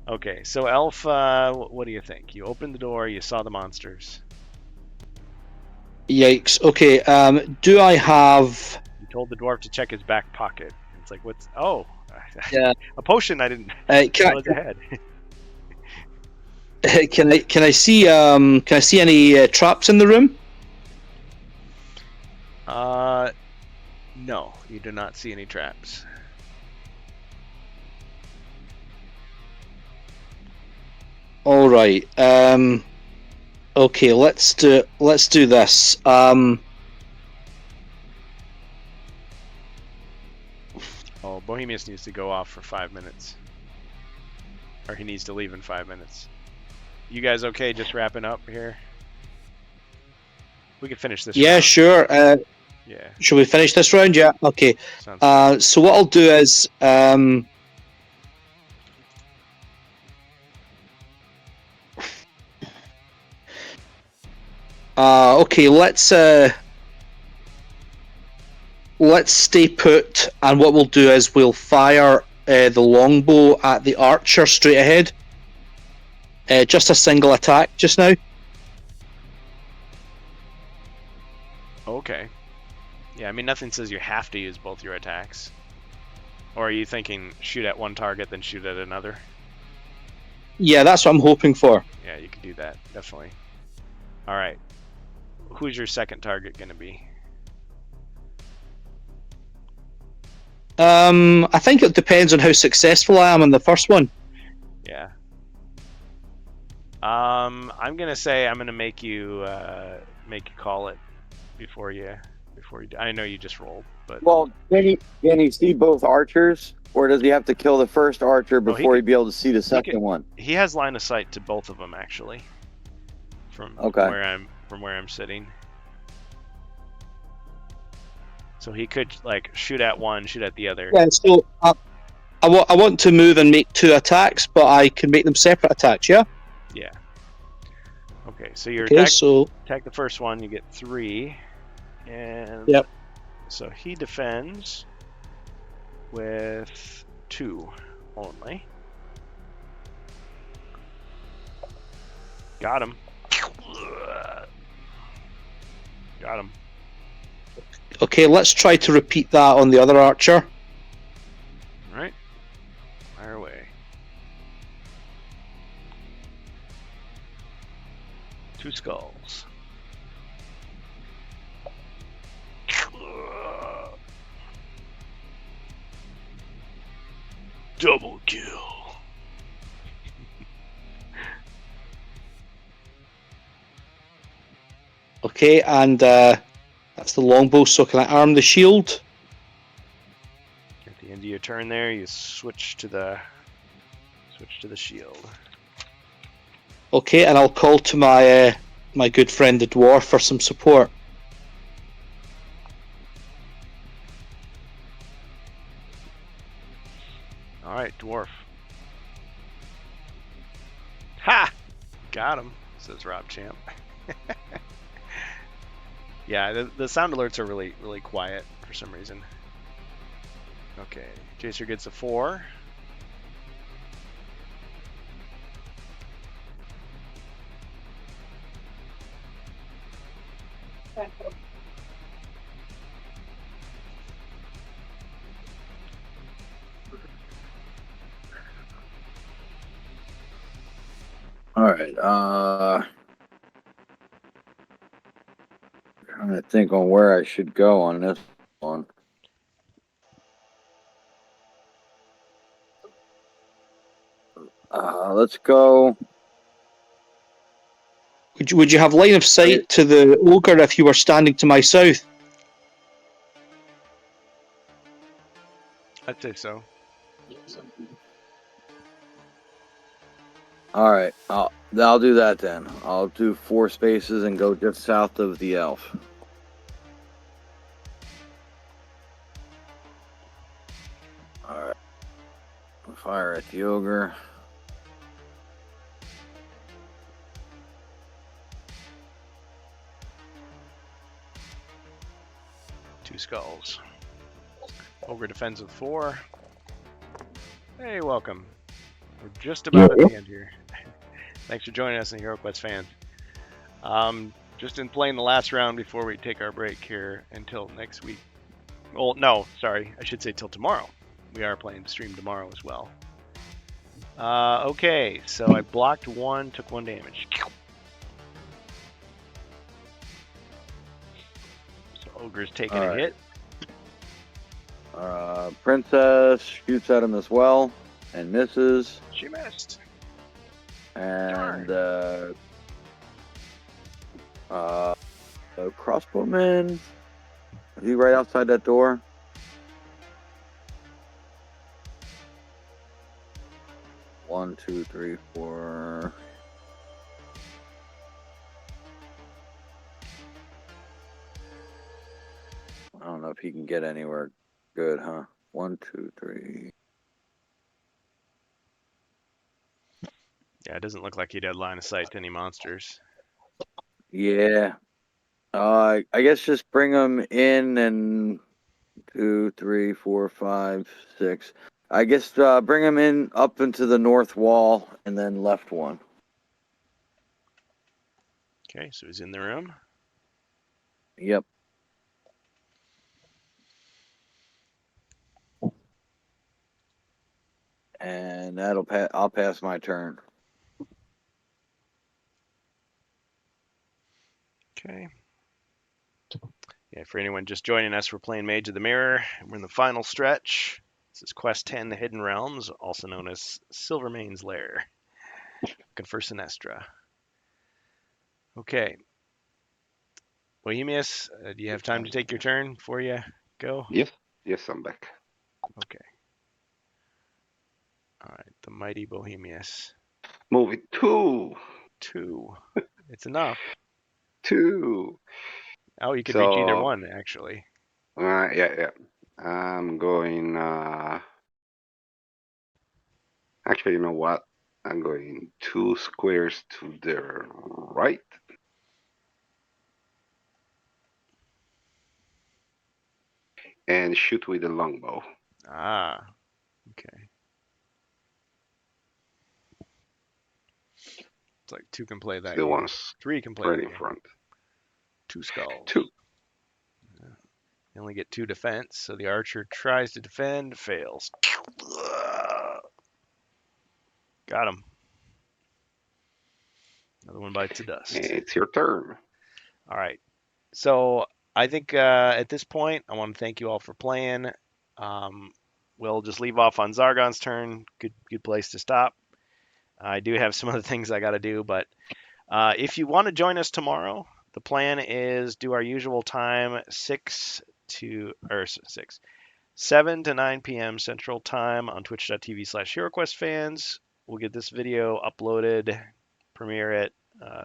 Okay, so Elf, what do you think? You opened the door, you saw the monsters. Yikes. Okay, do I have... You told the dwarf to check his back pocket. It's like, what's... Oh, Yeah. a potion I didn't Can know ahead. I see any traps in the room? No, you do not see any traps. All right. Okay, let's do this. Oh, Bohemius needs to go off for 5 minutes. Or he needs to leave in 5 minutes. You guys okay just wrapping up here? We can finish this Yeah, round. sure. Yeah. Should we finish this round? Yeah. Okay. Sounds So what I'll do is okay, let's stay put, and what we'll do is we'll fire the longbow at the archer straight ahead. Just a single attack just now. Okay. Yeah, I mean, nothing says you have to use both your attacks. Or are you thinking shoot at one target, then shoot at another? Yeah, that's what I'm hoping for. Yeah, you can do that, definitely. Alright. Who's your second target going to be? I think it depends on how successful I am on the first one. Yeah. I'm gonna say I'm gonna make you call it before you. I know you just rolled, but Well, can he see both archers, or does he have to kill the first archer before he'd be able to see the second one? he has line of sight to both of them actually. From where I'm sitting. So he could like shoot at one, shoot at the other. Yeah. So I want to move and make 2 attacks, but I can make them separate attacks. Yeah. Yeah. Okay, so your Okay. attack the first one, you get 3, and Yep. So he defends with 2 only. Got him. Got him. Okay, let's try to repeat that on the other archer. All right. Fire away. 2 skulls. Double kill. Okay, and that's the longbow. So can I arm the shield? At the end of your turn, there you switch to the shield. Okay, and I'll call to my my good friend the dwarf for some support. All right, dwarf. Ha! Got him, says Rob Champ. Yeah, the sound alerts are really, really quiet for some reason. Okay, Jacer gets a 4. right. Trying to think on where I should go on this one. Let's go. Would you have line of sight to the ogre if you were standing to my south? I'd say so. All right. I'll do that then. I'll do 4 spaces and go just south of the elf. All right. Fire at the ogre. Two skulls. Ogre defends with 4. Hey, welcome. We're just about at the end here. Thanks for joining us in HeroQuest fans. Just in playing the last round before we take our break here until next week. Well, no, sorry. I should say till tomorrow. We are playing stream tomorrow as well. Okay, so I blocked 1, took 1 damage. So Ogre's taking a hit. Princess shoots at him as well and misses. She missed. And crossbowman, is he right outside that door? One, two, three, four. I don't know if he can get anywhere good, huh? 1, 2, 3. Yeah, it doesn't look like he'd had line of sight to any monsters. Yeah. I guess just bring them in and 2, 3, 4, 5, 6. I guess bring them in up into the north wall and then left one. Okay, so he's in the room. Yep. And that'll I'll pass my turn. Okay. Yeah, for anyone just joining us, we're playing Mage of the Mirror. We're in the final stretch. This is Quest 10, The Hidden Realms, also known as Silvermane's Lair. Looking for Sinestra. Okay. Bohemius, do you have time to take your turn before you go? Yes, I'm back. Okay. All right, the mighty Bohemius. Move it 2. 2. It's enough. 2. Oh, you could reach either one, actually. Yeah. I'm going. Actually, you know what? I'm going 2 squares to the right. And shoot with the longbow. Ah, okay. It's like 2 can play that. The ones 3 can play right that in game. front. 2 skulls. 2. You only get 2 defense, so the archer tries to defend, fails. Got him. Another one bites the dust. It's your turn. All right. So I think at this point, I want to thank you all for playing. We'll just leave off on Zargon's turn. Good place to stop. I do have some other things I got to do, but if you want to join us tomorrow, the plan is do our usual time, 7 to 9 p.m. Central Time on twitch.tv/HeroQuestFans. We'll get this video uploaded, premiere it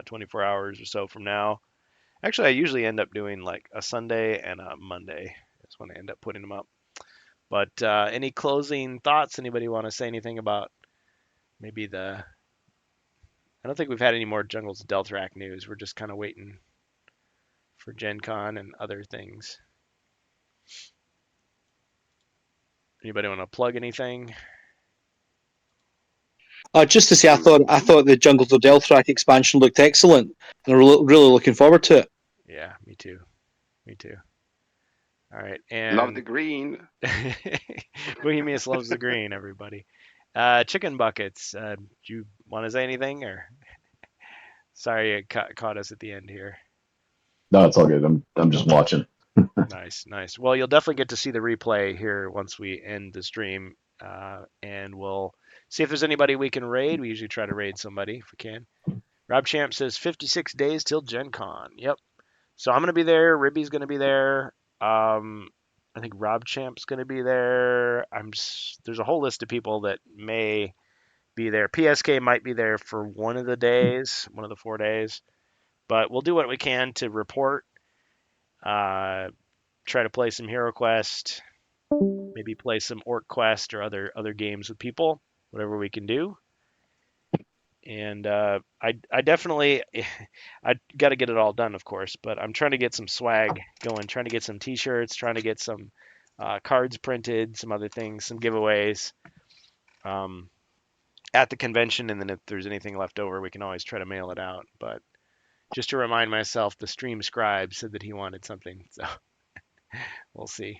24 hours or so from now. Actually, I usually end up doing like a Sunday and a Monday. That's when I end up putting them up. But any closing thoughts? Anybody want to say anything about maybe I don't think we've had any more Jungles of Delthrak news. We're just kind of waiting for Gen Con and other things. Anybody want to plug anything? Just to say, I thought the Jungles of Delthrak expansion looked excellent, and I'm really looking forward to it. Yeah, me too. All right, and love the green. Bohemius loves the green. Everybody. Chicken buckets. Do you want to say anything or? Sorry it caught us at the end here. No, it's all good. I'm just watching. Nice. Well, you'll definitely get to see the replay here once we end the stream, and we'll see if there's anybody we can raid. We usually try to raid somebody if we can. Rob Champ says 56 days till Gen Con. Yep. So I'm going to be there. Ribby's going to be there. I think Rob Champ's going to be there. There's a whole list of people that may be there. PSK might be there for one of the 4 days. But we'll do what we can to report. Try to play some Hero Quest, maybe play some Orc Quest or other games with people, whatever we can do. And I definitely I got to get it all done, of course, but I'm trying to get some swag going, trying to get some T-shirts, trying to get some cards printed, some other things, some giveaways at the convention, and then if there's anything left over, we can always try to mail it out. But just to remind myself, the stream scribe said that he wanted something, so we'll see.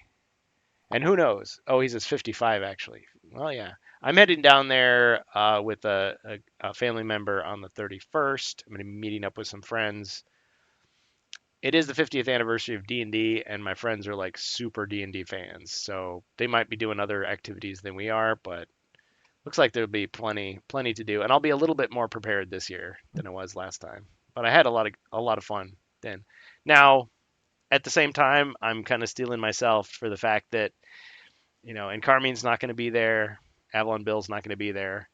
And who knows? Oh, he says 55 actually. Well, yeah. I'm heading down there with a family member on the 31st. I'm going to be meeting up with some friends. It is the 50th anniversary of D&D, and my friends are like super D&D fans, so they might be doing other activities than we are, but looks like there'll be plenty to do, and I'll be a little bit more prepared this year than I was last time. But I had a lot of fun then. Now, at the same time, I'm kind of stealing myself for the fact that, and Carmine's not going to be there. Avalon Bill's not going to be there.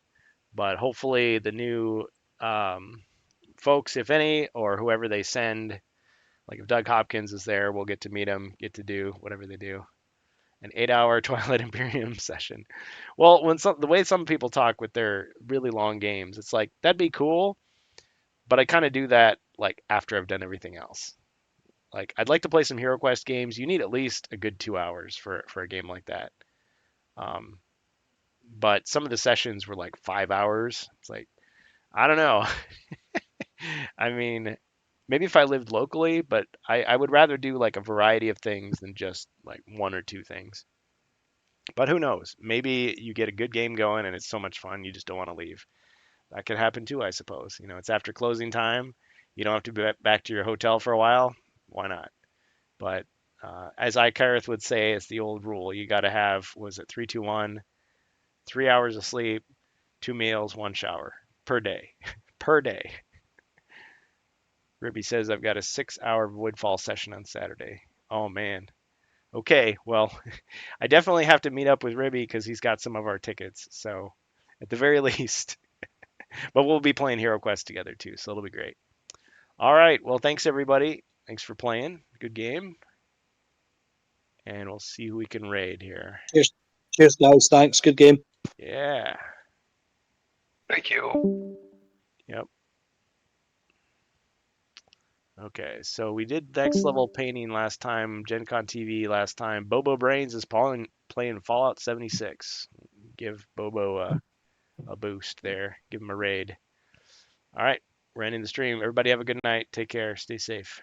But hopefully the new folks, if any, or whoever they send, like if Doug Hopkins is there, we'll get to meet him, get to do whatever they do. An 8-hour Twilight Imperium session. Well, the way some people talk with their really long games, it's like, that'd be cool, but I kind of do that like after I've done everything else. Like, I'd like to play some Hero Quest games. You need at least a good 2 hours for a game like that. But some of the sessions were like 5 hours. It's like, I don't know. I mean, maybe if I lived locally, but I would rather do like a variety of things than just like one or two things. But who knows? Maybe you get a good game going and it's so much fun you just don't want to leave. That could happen too, I suppose. It's after closing time. You don't have to be back to your hotel for a while. Why not? But as Icarith would say, it's the old rule. You got to have, was it 3-2-1, 3 hours of sleep, 2 meals, 1 shower per day. Per day. Ribby says I've got a 6-hour Woodfall session on Saturday. Oh man. Okay, well, I definitely have to meet up with Ribby because he's got some of our tickets. So at the very least, but we'll be playing Hero Quest together too, so it'll be great. All right, well, thanks everybody. Thanks for playing. Good game. And we'll see who we can raid here. Cheers, guys. Thanks. Good game. Yeah. Thank you. Yep. Okay, so we did next level painting last time, Gen Con TV last time. Bobo Brains is playing Fallout 76. Give Bobo a boost there. Give him a raid. All right, we're ending the stream. Everybody have a good night. Take care. Stay safe.